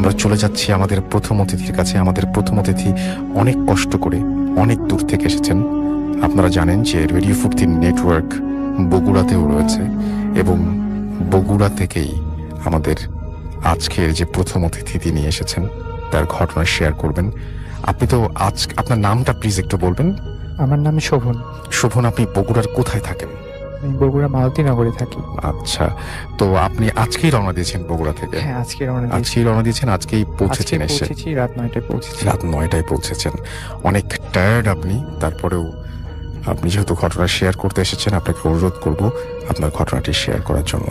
আমরা চলে যাচ্ছি আমাদের প্রথম অতিথির কাছে। আমাদের প্রথম অতিথি অনেক কষ্ট করে অনেক দূর থেকে এসেছেন। আপনারা জানেন যে রেডিও ফুর্তির নেটওয়ার্ক বগুড়াতেও রয়েছে, এবং বগুড়া থেকেই আমাদের আজকের যে প্রথম অতিথি তিনি এসেছেন তার ঘটনা শেয়ার করবেন। আপনি তো আপনার নামটা প্লিজ একটু বলবেন। আমার নাম শোভন। শোভন, আপনি বগুড়ার কোথায় থাকেন? আমি বগুড়া মালতীনগরে থাকি। আচ্ছা, তো আপনি আজকেই রওনা দিয়েছেন বগুড়া থেকে? হ্যাঁ, আজকেই রওনা দিয়েছেন, আজকেই পৌঁছেছেন? রাত 9টায় পৌঁছেছি। রাত 9টায় পৌঁছেছেন। অনেক টায়ার্ড আপনি, তারপরেও আপনি যেহেতু ঘটনা শেয়ার করতে এসেছেন, আপনাকে অনুরোধ করব আপনার ঘটনাটি শেয়ার করার জন্য।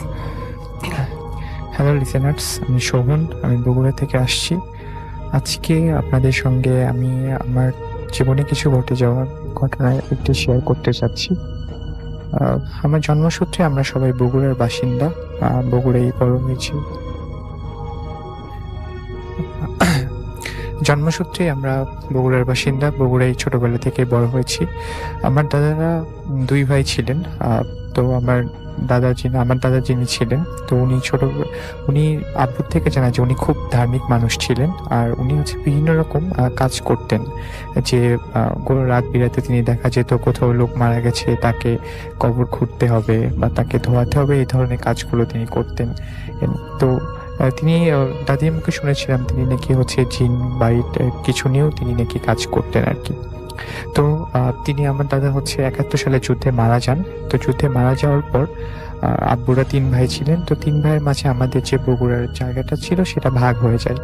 হ্যালো লিসেনার্স, আমি শোভন, আমি বগুড়া থেকে আসছি। আজকে আপনাদের সঙ্গে আমি আমার জীবনে কিছু ঘটে যাওয়া ঘটনা একটু শেয়ার করতে চাচ্ছি। আমার জন্মসূত্রে আমরা সবাই বগুড়ার বাসিন্দা, বগুড়াই বড় হয়েছি। জন্মসূত্রে আমরা বগুড়ার বাসিন্দা, বগুড়াই ছোটবেলা থেকে বড় হয়েছি। আমার দাদারা 2 ভাই ছিলেন। তো আমার দাদা যিনি ছিলেন, তো উনি আব্বুর থেকে জানা যে উনি খুব ধার্মিক মানুষ ছিলেন। আর উনি বিভিন্ন রকম কাজ করতেন, যে রাত বিরাতে তিনি দেখা যেত কোথাও লোক মারা গেছে, তাকে কবর খুঁড়তে হবে বা তাকে ধোয়াতে হবে, এই ধরনের কাজগুলো তিনি করতেন। তো তিনি দাদির মুখে শুনেছিলাম তিনি নাকি জিন বাইট কিছু নিয়েও তিনি নাকি কাজ করতেন আর কি। তো আমার দাদা 71 সালে যুদ্ধে মারা যান। তো যুদ্ধে মারা যাওয়ার পর আব্বুরা 3 ভাই ছিলেন। তো 3 ভাইয়ের মাঝে আমাদের যে বগুড়ার জায়গাটা ছিল সেটা ভাগ হয়ে যায়।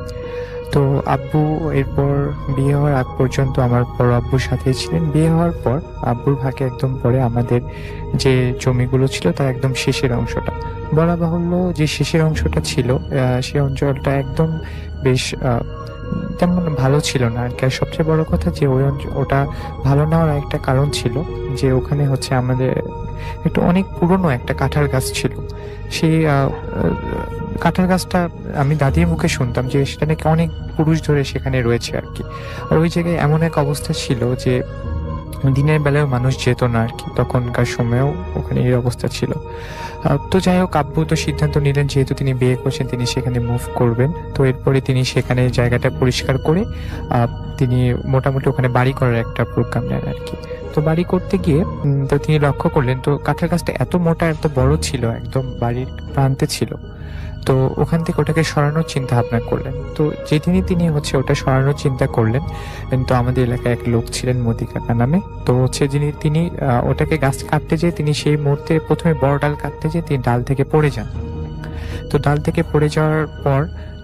তো আব্বু এরপর বিয়ে হওয়ার আগ পর্যন্ত আমার বড় আব্বুর সাথেই ছিলেন। বিয়ে হওয়ার পর আব্বুর ভাগে একদম পরে আমাদের যে জমিগুলো ছিল তার একদম শেষের অংশটা, বলা বাহুল্য যে শেষের অংশটা ছিল, সেই অঞ্চলটা একদম বেশ তেমন ভালো ছিল না আর কি। আর সবচেয়ে বড় কথা যে ওটা ভালো না হওয়ার একটা কারণ ছিল যে ওখানে আমাদের একটু অনেক পুরনো একটা কাঁঠাল গাছ ছিল। সেই কাঁঠাল গাছটা আমি দাদির মুখে শুনতাম যে সেটা নাকি অনেক পুরুষ ধরে সেখানে রয়েছে আর কি। আর ওই জায়গায় এমন এক অবস্থা ছিল যে দিনের বেলায় মানুষ যেত না আর কি, তখনকার সময়েও ওখানে এই অবস্থা ছিল। তো যাই হোক, আব্বু তো সিদ্ধান্ত নিলেন যেহেতু তিনি বিয়ে করছেন তিনি সেখানে মুভ করবেন। তো এরপরে তিনি সেখানে জায়গাটা পরিষ্কার করে তিনি মোটামুটি ওখানে বাড়ি করার একটা প্রোগ্রাম নেন আর কি। তো বাড়ি করতে গিয়ে তো তিনি লক্ষ্য করলেন তো কাঁঠাল গাছটা এত মোটা এত বড় ছিল, একদম বাড়ির প্রান্তে ছিল। তো ওখান থেকে ওটাকে সরানোর চিন্তা ভাবনা করলেন। তো যেদিনই তিনি ওটা সরানোর চিন্তা করলেন, তো আমাদের এলাকায় এক লোক ছিলেন মতি কাকা নামে। তো তিনি ওটাকে গাছ কাটতে যেয়ে তিনি সেই মুহূর্তে প্রথমে বড় ডাল কাটতে যেয়ে তিনি ডাল থেকে পড়ে যান। তো ডাল থেকে পড়ে যাওয়ার পর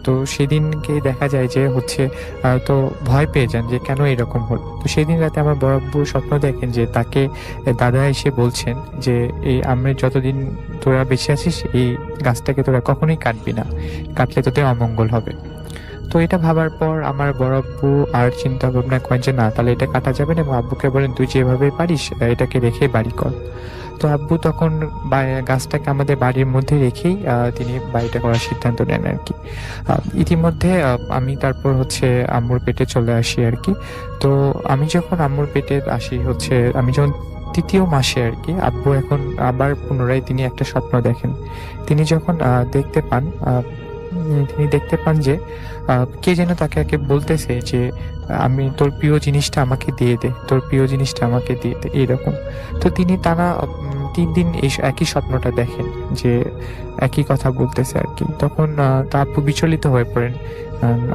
তো সেদিনকে দেখা যায় যে তো ভয় পেয়ে যান যে কেন এরকম হলো। তো সেদিন রাতে আমার বড় আব্বু স্বপ্ন দেখেন যে তাকে দাদা এসে বলছেন যে এই আমরা যতদিন তোরা বেঁচে আছিস এই গাছটাকে তোরা কখনোই কাটবি না, কাটলে তোদের অমঙ্গল হবে। তো এটা ভাবার পর আমার বড় আব্বু আর চিন্তা ভাবনা করেন যে না, তাহলে এটা কাটা যাবে না, এবং আব্বুকে বলেন তুই যেভাবে পারিস এটাকে রেখে বাড়ি কর। তো আব্বু তখন গাছটাকে আমাদের বাড়ির মধ্যে রেখেই তিনি বাড়িটা করার সিদ্ধান্ত নেন আর কি। ইতিমধ্যে আমি তারপর আম্মুর পেটে চলে আসি আর কি। তো আমি যখন আম্মুর পেটে আসি আমি যখন 3য় মাসে আর কি, আব্বু এখন আবার পুনরায় তিনি একটা স্বপ্ন দেখেন। তিনি যখন তিনি দেখতে পান যে কে যেন তাকে বলতেছে যে আমি তোর প্রিয় জিনিসটা আমাকে দিয়ে দে, তোর প্রিয় জিনিসটা আমাকে দিয়ে দে, এইরকম। তো তিনি টানা 3 দিন একই স্বপ্নটা দেখেন যে একই কথা বলতেছে আর কি। তখন তা আব্বু বিচলিত হয়ে পড়েন।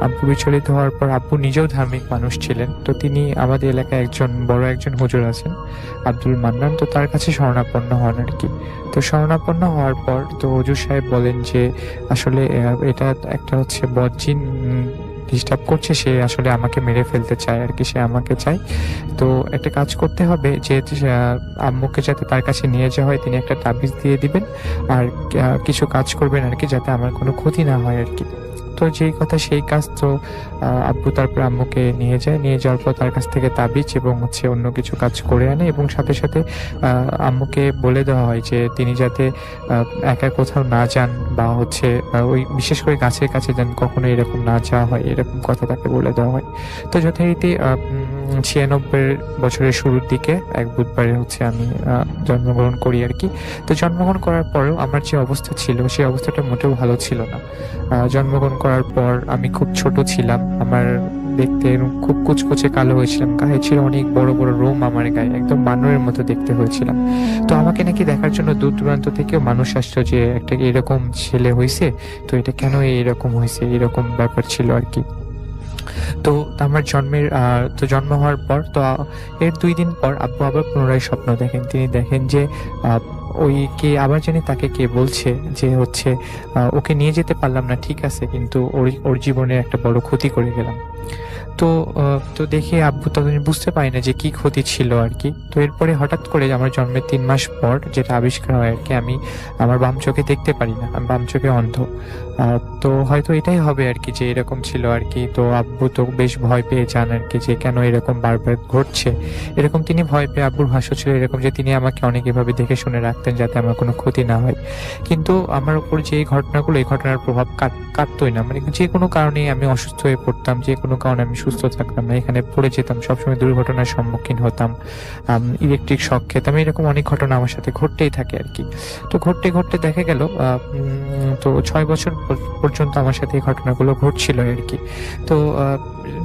আব্বু বিচলিত হওয়ার পর আব্বু নিজেও ধার্মিক মানুষ ছিলেন। তো তিনি আমাদের এলাকায় বড় একজন হুজুর আছেন আব্দুল মান্নান, তো তার কাছে শরণাপন্ন হন আর কি। তো শরণাপন্ন হওয়ার পর তো হুজুর সাহেব বলেন যে আসলে এটা একটা বদজিন ডিস্টার্ব করছে, সে আসলে আমাকে মেরে ফেলতে চায় আর কি, সে আমাকে চায়। তো একটা কাজ করতে হবে যে আম্মুকে যাতে তার কাছে নিয়ে যাওয়া হয়, তিনি একটা তাবিজ দিয়ে দিবেন আর কিছু কাজ করবেন আর কি, যাতে আমার কোনো ক্ষতি না হয় আর কি। তো যেই কথা সেই কাজ। তো আব্বু তারপর আম্মুকে নিয়ে যাওয়ার পর তার কাছ থেকে তাবিজ এবং অন্য কিছু কাজ করে আনে, এবং সাথে সাথে আম্মুকে বলে দেওয়া হয় যে তিনি যাতে একা কোথাও না যান বা ওই বিশেষ করে গাছের কাছে যেন কখনো এরকম না যাওয়া হয়, এরকম কথা তাকে বলে দেওয়া হয়। তো যথারীতি 96 বছরের শুরুর দিকে এক বুধবারে হচ্ছে আমি জন্মগ্রহণ করি আর কি। তো জন্মগ্রহণ করার পরেও আমার যে অবস্থা ছিল সেই অবস্থাটা মোটেও ভালো ছিল না। জন্মগ্রহণ করার পর আমি খুব ছোট ছিলাম, আমার দেখতে এরকম খুব কুচকুচে কালো হয়েছিলাম, গায়ে ছিল অনেক বড় বড় রোম, আমার গায়ে একদম বানরের মতো দেখতে হয়েছিলাম। তো আমাকে নাকি দেখার জন্য দূর দূরান্ত থেকেও মানুষ আসতো যে একটা এরকম ছেলে হয়েছে, তো এটা কেন এরকম হয়েছে, এরকম ব্যাপার ছিল আর কি। তো আমার জন্ম হওয়ার পর তো এর 2 দিন পর আব্বু আবার পুনরায় স্বপ্ন দেখেন। তিনি দেখেন যে ওই কে আবার জানি তাকে কে বলছে যে হচ্ছে ওকে নিয়ে যেতে পারলাম না ঠিক আছে, কিন্তু ওর জীবনে একটা বড় ক্ষতি করে গেলাম। তো দেখে আব্বু তখন বুঝতে পারি না যে কি ক্ষতি ছিল আর কি। তো এরপরে হঠাৎ করে আমার জন্মের 3 মাস পর যেটা আবিষ্কার হয় আর কি, আমি আমার বাম চোখে দেখতে পারি না, আমি বাম চোখে অন্ধ। তো হয়তো এটাই হবে আর কি, যে এরকম ছিল আর কি। তো আব্বু তো বেশ ভয় পেয়ে যান আর কি, যে কেন এরকম বারবার ঘটছে। এরকম তিনি ভয় পেয়ে, আব্বুর ভাষ্য ছিল এরকম যে তিনি আমাকে অনেক এভাবে দেখে শুনে রাখতেন যাতে আমার কোনো ক্ষতি না হয়। কিন্তু আমার উপর যে এই ঘটনাগুলো, এই ঘটনার প্রভাব কাটতোই না। মানে যে কোনো কারণে আমি অসুস্থ হয়ে পড়তাম, যে কোনো কারণে আমি সুস্থ থাকতাম না, এখানে পড়ে যেতাম, সবসময় দুর্ঘটনার সম্মুখীন হতাম, ইলেকট্রিক শক খেতাম, এরকম অনেক ঘটনা আমার সাথে ঘটতেই থাকে আর কি। তো ঘটতে ঘটতে দেখা গেল তো 6 বছর পর্যন্ত আমার সাথে এই ঘটনাগুলো ঘটছিল আর কি। তো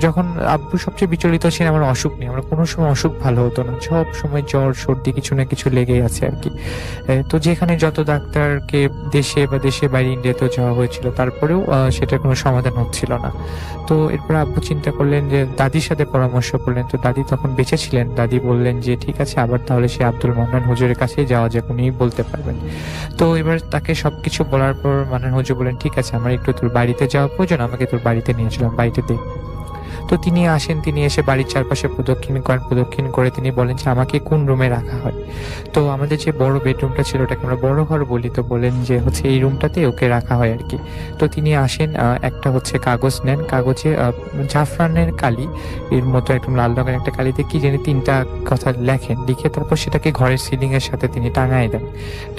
যখন আব্বু সবচেয়ে বিচলিত ছিলেন আমার অসুখ নিয়ে, আমার কোনো সময় অসুখ ভালো হতো না, সব সময় জ্বর সর্দি কিছু না কিছু লেগেই আছে আর কি। তো যেখানে যত ডাক্তারকে দেশে বা দেশে বাইরে ইন্ডিয়াতেও যাওয়া হয়েছিল, তারপরেও সেটার কোনো সমাধান হচ্ছিল না। তো এরপর আব্বু চিন্তা করলেন যে দাদির সাথে পরামর্শ করলেন। তো দাদি তখন বেঁচে ছিলেন, দাদি বললেন যে ঠিক আছে আবার তাহলে সে আব্দুল মান্নান হুজুরের কাছেই যাওয়া যাক, উনিই বলতে পারবেন। তো এবার তাকে সবকিছু বলার পর মান্নান হুজুর বলেন ঠিক আছে আমার একটু তোর বাড়িতে যাওয়া প্রয়োজন, আমাকে তোর বাড়িতে নিয়েছিলাম, বাড়িতে দেখ। তো তিনি আসেন, তিনি এসে বাড়ির চারপাশে প্রদক্ষিণ করে তিনি বলেন যে আমাকে কোন রুমে রাখা হয়। তো আমাদের যে বড় বেডরুমটা ছিল ওটাকে আমরা বড় ঘর বলি, তো বলেন যে হচ্ছে এই রুমটাতে ওকে রাখা হয় আর কি। তো তিনি আসেন, একটা হচ্ছে কাগজ নেন, কাগজে জাফরানের কালি এর মতো একদম লাল রঙের একটা কালিতে কি জানি 3টা কথা লেখেন, লিখে তারপর সেটাকে ঘরের সিলিং এর সাথে তিনি টাঙায় দেন।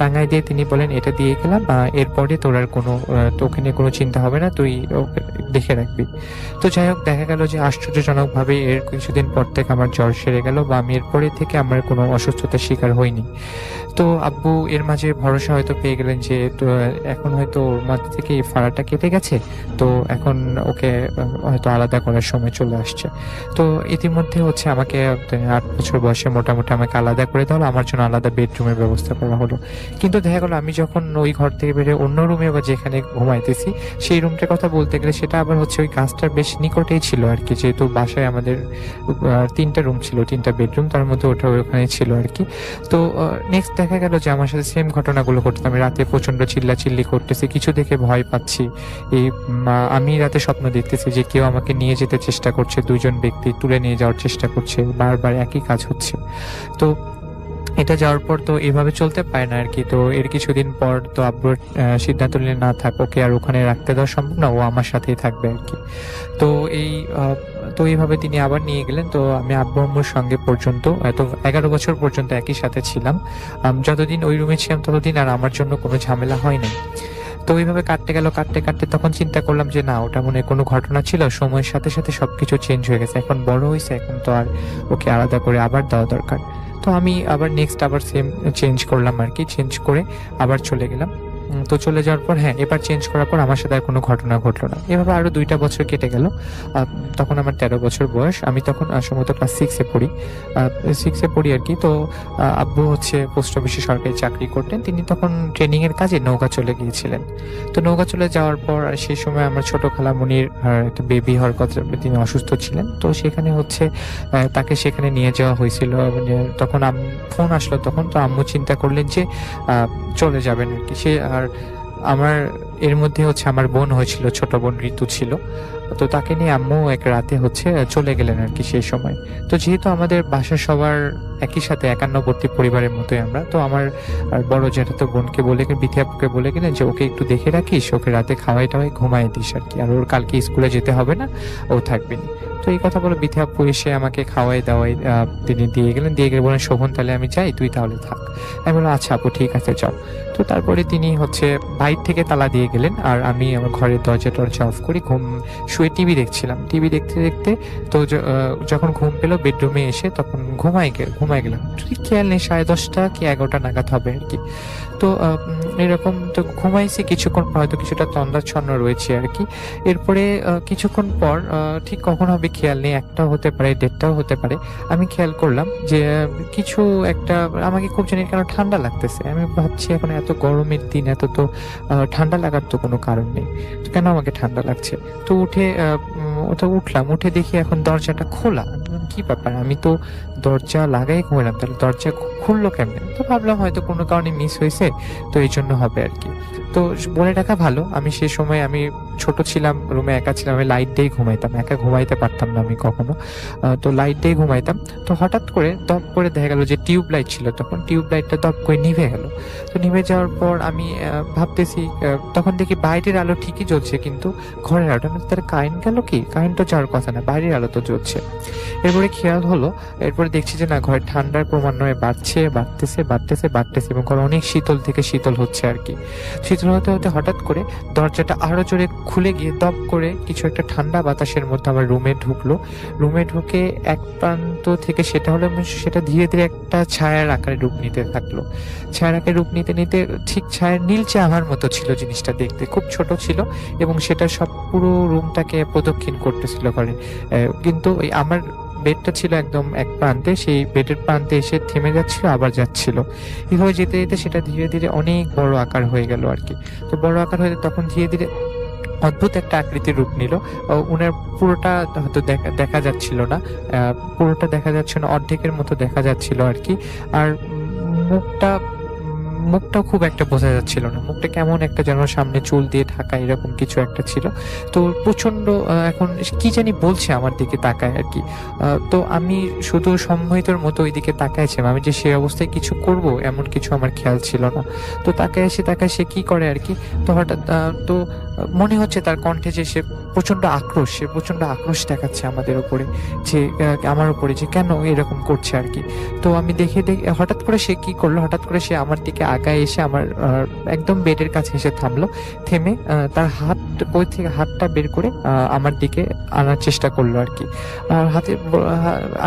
টাঙায় দিয়ে তিনি বলেন এটা দিয়ে গেলাম, এরপরে তোর আর কোনো তোকে নিয়ে কোনো চিন্তা হবে না, তুই ওকে দেখে রাখবি। তো যাই হোক, দেখা গেল যে আশ্চর্যজনক ভাবে এর কিছুদিন পর থেকে আমার জ্বর সেরে গেল, বা আমি এরপরে থেকে আমার কোনো অসুস্থতার শিকার হইনি। তো আব্বু এর মাঝে ভরসা হয়তো পেয়ে গেলেন যে তো এখন হয়তো ওর মাঝে থেকে এই ফাড়াটা কেটে গেছে, তো এখন ওকে হয়তো আলাদা করার সময় চলে আসছে। তো ইতিমধ্যে হচ্ছে আমাকে 8 বছর বয়সে মোটামুটি আমাকে আলাদা করে দেওয়া হলো, আমার জন্য আলাদা বেডরুমের ব্যবস্থা করা হলো। কিন্তু দেখা গেলো আমি যখন ওই ঘর থেকে বেরিয়ে অন্য রুমে বা যেখানে ঘুমাইতেছি, সেই রুমটার কথা বলতে গেলে সেটা আবার হচ্ছে ওই গাছটার বেশ নিকটেই ছিল আর কি। যেহেতু বাসায় আমাদের 3টা রুম ছিল, 3টা বেডরুম, তার মধ্যে ওটা ওখানে ছিল আর কি। তো নেক্সট দেখা গেল যে আমার সাথে সেম ঘটনাগুলো ঘটতো। আমি রাতে প্রচন্ড চিল্লাচিল্লি করতেছি, কিছু দেখে ভয় পাচ্ছি। আমি রাতে স্বপ্ন দেখতেছি যে কেউ আমাকে নিয়ে যেতে চেষ্টা করছে, 2জন ব্যক্তি তুলে নিয়ে যাওয়ার চেষ্টা করছে, বারবার একই কাজ হচ্ছে। তো এটা যাওয়ার পর তো এভাবে চলতে পারে না আর কি। তো এর কিছুদিন পর তো আব্বুর সিদ্ধান্ত নিলে না থাক, ওকে আর ওখানে রাখতে দেওয়া সম্ভব না, ও আমার সাথেই থাকবে আর কি। তো এইভাবে তিনি আবার নিয়ে গেলেন। তো আমি আব্বু আম্মুর সঙ্গে পর্যন্ত 11 বছর পর্যন্ত একই সাথে ছিলাম। যতদিন ওই রুমে ছিলাম ততদিন আর আমার জন্য কোনো ঝামেলা হয় নাই। তো এইভাবে কাটতে কাটতে তখন চিন্তা করলাম যে না, ওটা মনে হয় কোনো ঘটনা ছিল, সময়ের সাথে সাথে সবকিছু চেঞ্জ হয়ে গেছে, এখন বড় হয়েছে, এখন তো আর ওকে আলাদা করে আবার দেওয়া দরকার। তো আমি আবার নেক্সট আবার সেম চেঞ্জ করলাম আর কি, চেঞ্জ করে আবার চলে গেলাম। তো চলে যাওয়ার পর এবার চেঞ্জ করার পর আমার সাথে আর কোনো ঘটনা ঘটলো না। এভাবে আরো 2টা বছর কেটে গেল। তখন আমার 13 বছর বয়স, আমি তখন সম্ভবত ক্লাস 6-এ পড়ি আর কি। তো আব্বু হচ্ছে পোস্ট অফিসে সরকারি চাকরি করতেন, তিনি তখন ট্রেনিং এর কাজে নৌকা চলে গিয়েছিলেন। তো নৌকা চলে যাওয়ার পর সেই সময় আমার ছোট খালামণির একটা বেবি হওয়ার কথা, তিনি অসুস্থ ছিলেন। তো সেখানে হচ্ছে তাকে সেখানে নিয়ে যাওয়া হয়েছিল। তখন ফোন আসলো তখন, তো আম্মু চিন্তা করলেন যে চলে যাবেন আর কি। সে আর আমার এর মধ্যে হচ্ছে আমার বোন হয়েছিল, ছোট বোন ঋতু ছিল। তো তাকে নিয়ে আম্মু এক রাতে হচ্ছে চলে গেলেন আর কি সেই সময়। তো যেহেতু আমাদের বাসার সবার একই সাথে একান্নবর্তী পরিবারের মতোই আমরা, তো আমার বড় জ্যাঠাতো বোনকে বলে বিথি আপুকে বলে গেলেন যে ওকে একটু দেখে রাখিস, ওকে রাতে খাওয়াই টাওয়াই ঘুমাই দিস আর কি, আর ওর কালকে স্কুলে যেতে হবে না, ও থাকবে না। তো তো এই কথা বলে বিথি আপু এসে আমাকে খাওয়াই দাওয়াই তিনি দিয়ে গেলে বলেন, শোভন তাহলে আমি যাই, তুই তাহলে থাক। আমি বললাম আচ্ছা আপু ঠিক আছে যাও। তো তারপরে তিনি হচ্ছে বাইরে থেকে তালা দিয়ে গেলেন, আর আমি আমার ঘরের দরজা অফ করি, শুয়ে টিভি দেখছিলাম। টিভি দেখতে দেখতে তো যখন ঘুম পেলো বেডরুমে এসে, তখন ঘুমাই গেলাম। ঠিক খেয়াল নেই 10:30 কি 11টা নাগাদ হবে আর কি। তো এরকম তো ঘুমাইছি কিছুক্ষণ পর, হয়তো কিছুটা তন্দ্রাচ্ছন্ন রয়েছে আর কি। এরপরে কিছুক্ষণ পর ঠিক কখন হবে খেয়াল নেই, 1টা হতে পারে 1:30টাও হতে পারে, আমি খেয়াল করলাম যে কিছু একটা আমাকে খুব জানি কেন ঠান্ডা লাগতেছে। আমি ভাবছি এখন এত গরমের দিন, এত তো ঠান্ডা লাগার তো কোনো কারণ নেই, তো কেন আমাকে ঠান্ডা লাগছে। তো উঠলাম, উঠে দেখি এখন দরজাটা খোলা। আমি বললাম, কি ব্যাপার, আমি তো দরজা লাগাই ঘুমালাম, তাহলে দরজা খুললো কেমনে? তো ভাবলাম হয়তো কোনো কারণে মিস হয়েছে, তো এই জন্য হবে আর কি। তো বলে রাখা ভালো, আমি সে সময় আমি ছোট ছিলাম, রুমে একা ছিলাম, আমি লাইট দিয়ে ঘুমাইতাম, একা ঘুমাইতে পারতাম না আমি কখনো। তো লাইট দিয়ে ঘুমাইতাম। তো হঠাৎ করে দপ করে দেখা গেল যে টিউব লাইট ছিল, তখন টিউব লাইটটা দপ করে নিভে গেল। তো নিভে যাওয়ার পর আমি ভাবতেছি, তখন দেখি বাইরের আলো ঠিকই জ্বলছে, কিন্তু ঘরের আলোটা, আমি তার কারেন্ট গেল কি? কারেন্ট তো যাওয়ার কথা না, বাইরের আলো তো জ্বলছে। এরপরে খেয়াল হলো, এরপরে দেখছি যে না, ঘরের ঠান্ডার ক্রমান্বয়ে বাড়তেছে এবং ঘর অনেক শীতল থেকে শীতল হচ্ছে আর কি। শীতল হতে হতে হঠাৎ করে দরজাটা আরো জোরে খুলে গিয়ে দপ করে কিছু একটা ঠান্ডা বাতাসের মধ্যে আমার রুমে ঢুকলো। রুমে ঢুকে এক প্রান্ত থেকে সেটা ধীরে ধীরে একটা ছায়ার আকারে রূপ নিতে থাকলো। ছায়ার আকারে রূপ নিতে নিতে ঠিক ছায়ার নীলচে আভার মতো ছিল জিনিসটা দেখতে, খুব ছোট ছিল এবং সেটা সব পুরো রুমটাকে প্রদক্ষিণ করতেছিল ঘরে। কিন্তু ওই আমার বেডটা ছিল একদম এক প্রান্তে, সেই বেডের প্রান্তে এসে থেমে যাচ্ছিল, আবার যাচ্ছিল। এভাবে যেতে যেতে সেটা ধীরে ধীরে অনেক বড় আকার হয়ে গেল আর কি। তো বড় আকার হয়ে তখন ধীরে ধীরে অদ্ভুত একটা আকৃতির রূপ নিল। উনার পুরোটা হয়তো দেখা যাচ্ছিল না, পুরোটা দেখা যাচ্ছে না, অর্ধেকের মতো দেখা যাচ্ছিল আর কি। আর মুখটাও খুব একটা বোঝা যাচ্ছিল না, মুখটা কেমন একটা যেন সামনে চুল দিয়ে ঢাকা, এরকম কিছু একটা ছিল। তো প্রচন্ড এখন কি জানি বলছে আমার দিকে তাকায় আর কি। তো আমি শুধু সম্মোহিতর মতো ওই দিকে তাকাইছিলাম, আমি যে সেই অবস্থায় কিছু করব এমন কিছু আমার খেয়াল ছিল না। তো তাকায় সে কি করে আর কি। তো হঠাৎ তো মনে হচ্ছে তার কণ্ঠে যে সে প্রচন্ড আক্রোশ দেখাচ্ছে আমাদের উপরে, যে আমার উপরে, যে কেন এরকম করছে আর কি। তো আমি দেখে হঠাৎ করে সে কি করলো, হঠাৎ করে সে আমার দিকে আগায় এসে আমার একদম বেডের কাছে এসে থামলো। থেমে তার হাতটা বের করে আমার দিকে আনার চেষ্টা করলো আর কি।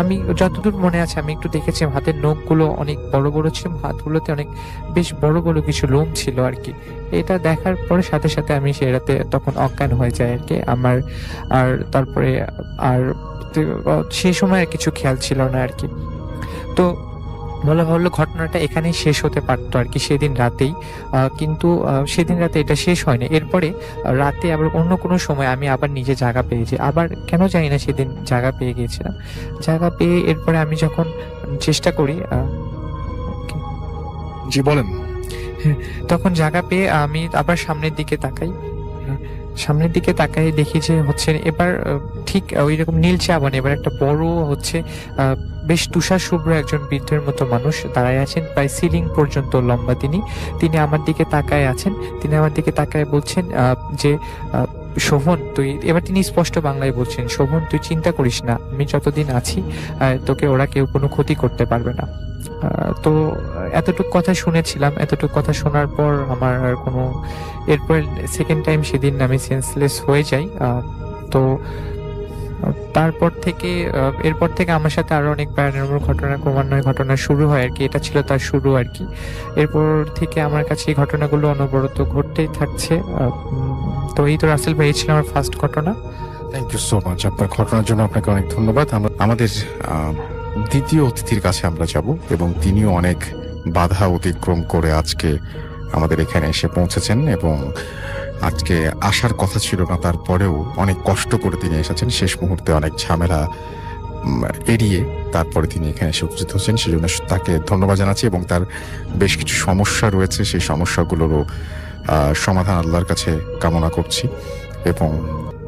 আমি যতদূর মনে আছে, আমি একটু দেখেছি হাতের নখগুলো অনেক বড় বড় ছিল, হাতগুলোতে অনেক বেশ বড় বড় কিছু লোম ছিল আর কি। এটা দেখার পরে সাথে সাথে আমি সেটাতে তখন অজ্ঞান হয়ে যায় আর কি আমার। আর তারপরে আর সেই সময় আর কিছু খেয়াল ছিল না আর কি। তো বলা ভালো ঘটনাটা এখানেই শেষ হতে পারতো আর কি সেদিন রাতেই, কিন্তু সেদিন রাতে এটা শেষ হয়নি। এরপরে রাতে আবার অন্য কোনো সময় আমি আবার নিজে জায়গা পেয়েছি, আবার কেন জানি না সেদিন জায়গা পেয়ে গিয়েছিলাম। জায়গা পেয়ে এরপরে আমি যখন চেষ্টা করি, জি বলেন। তখন জায়গা পেয়ে আমি আবার সামনের দিকে তাকাই, দেখি যে হচ্ছে এবার ঠিক ওই রকম নীলচে আবরণ, এবার একটা বড় হচ্ছে বেশ তুষার শুভ্র একজন বৃদ্ধের মতো মানুষ দাঁড়ায় আছেন, প্রায় সিলিং পর্যন্ত লম্বা। তিনি আমার দিকে তাকায় আছেন। তিনি আমার দিকে তাকায় বলছেন যে শোভন তুই, এবার তিনি স্পষ্ট বাংলায় বলছেন, শোভন তুই চিন্তা করিস না, আমি যতদিন আছি তোকে ওরা কেউ কোনো ক্ষতি করতে পারবে না। তো এতটুকু কথা শুনেছিলাম। এতটুকু কথা শোনার পর আমার আর কোনো, এরপর সেকেন্ড টাইম সেদিন আমি সেন্সলেস হয়ে যাই। তো এরপর থেকে আমার সাথে আরো অনেক প্যারানর্মাল ক্রমান্বয়ে ঘটনা শুরু হয় আর কি। এটা ছিল তার শুরু আর কি। এরপর থেকে আমার কাছে এই ঘটনাগুলো অনবরত ঘটতেই থাকছে। তো এই তো রাসেল ভাই, ছিল আমার ফার্স্ট ঘটনা। থ্যাংক ইউ সো মাচ আপনার ঘটনার জন্য, আপনাকে অনেক ধন্যবাদ। আমরা আমাদের দ্বিতীয় অতিথির কাছে আমরা যাব এবং তিনিও অনেক বাধা অতিক্রম করে আজকে আমাদের এখানে এসে পৌঁছেছেন এবং আজকে আসার কথা ছিল না, তারপরেও অনেক কষ্ট করে তিনি এসেছেন। শেষ মুহূর্তে অনেক ঝামেলা এড়িয়ে তারপরে তিনি এখানে এসে উপস্থিত হচ্ছেন, সেজন্য তাকে ধন্যবাদ জানাচ্ছি। এবং তার বেশ কিছু সমস্যা রয়েছে, সেই সমস্যাগুলোরও সমাধান আল্লাহর কাছে কামনা করছি এবং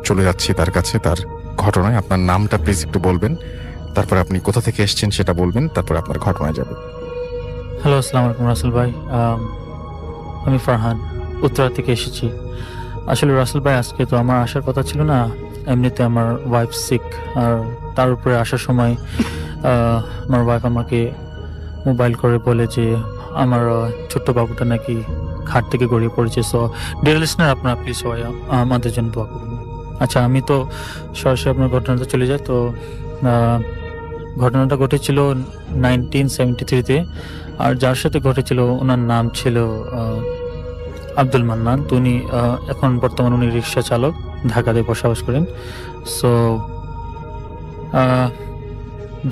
চলে যাচ্ছি তার কাছে, তার ঘটনায়। আপনার নামটা প্লিজ একটু বলবেন, তারপর আপনি কোথা থেকে এসেছেন সেটা বলবেন, তারপর আপনার ঘটনায় যাবে। হ্যালো, আসসালামু আলাইকুম রাসেল ভাই। আমি ফারহান, উত্তরা থেকে এসেছি। আসলে রাসেল ভাই, আজকে তো আমার আসার কথা ছিল না, এমনিতে আমার ওয়াইফ সিক, আর তার উপরে আসার সময় আমার ওয়াইফ আমাকে মোবাইল করে বলে যে আমার ছোট্ট বাবুটা নাকি খাট থেকে গড়িয়ে পড়েছে। সো ডিয়ার লিসনার, আপনারা প্লিজ সবাই আমাদের জন্য দোয়া করুন। আচ্ছা, আমি তো সরাসরি আপনার ঘটনাটা চলে যাই। তো ঘটনাটা ঘটেছিল 1973-তে, আর যার সাথে ঘটেছিল ওনার নাম ছিল আব্দুল মান্নান। তো উনি এখন বর্তমানে উনি রিক্সা চালক, ঢাকাতে বসবাস করেন। সো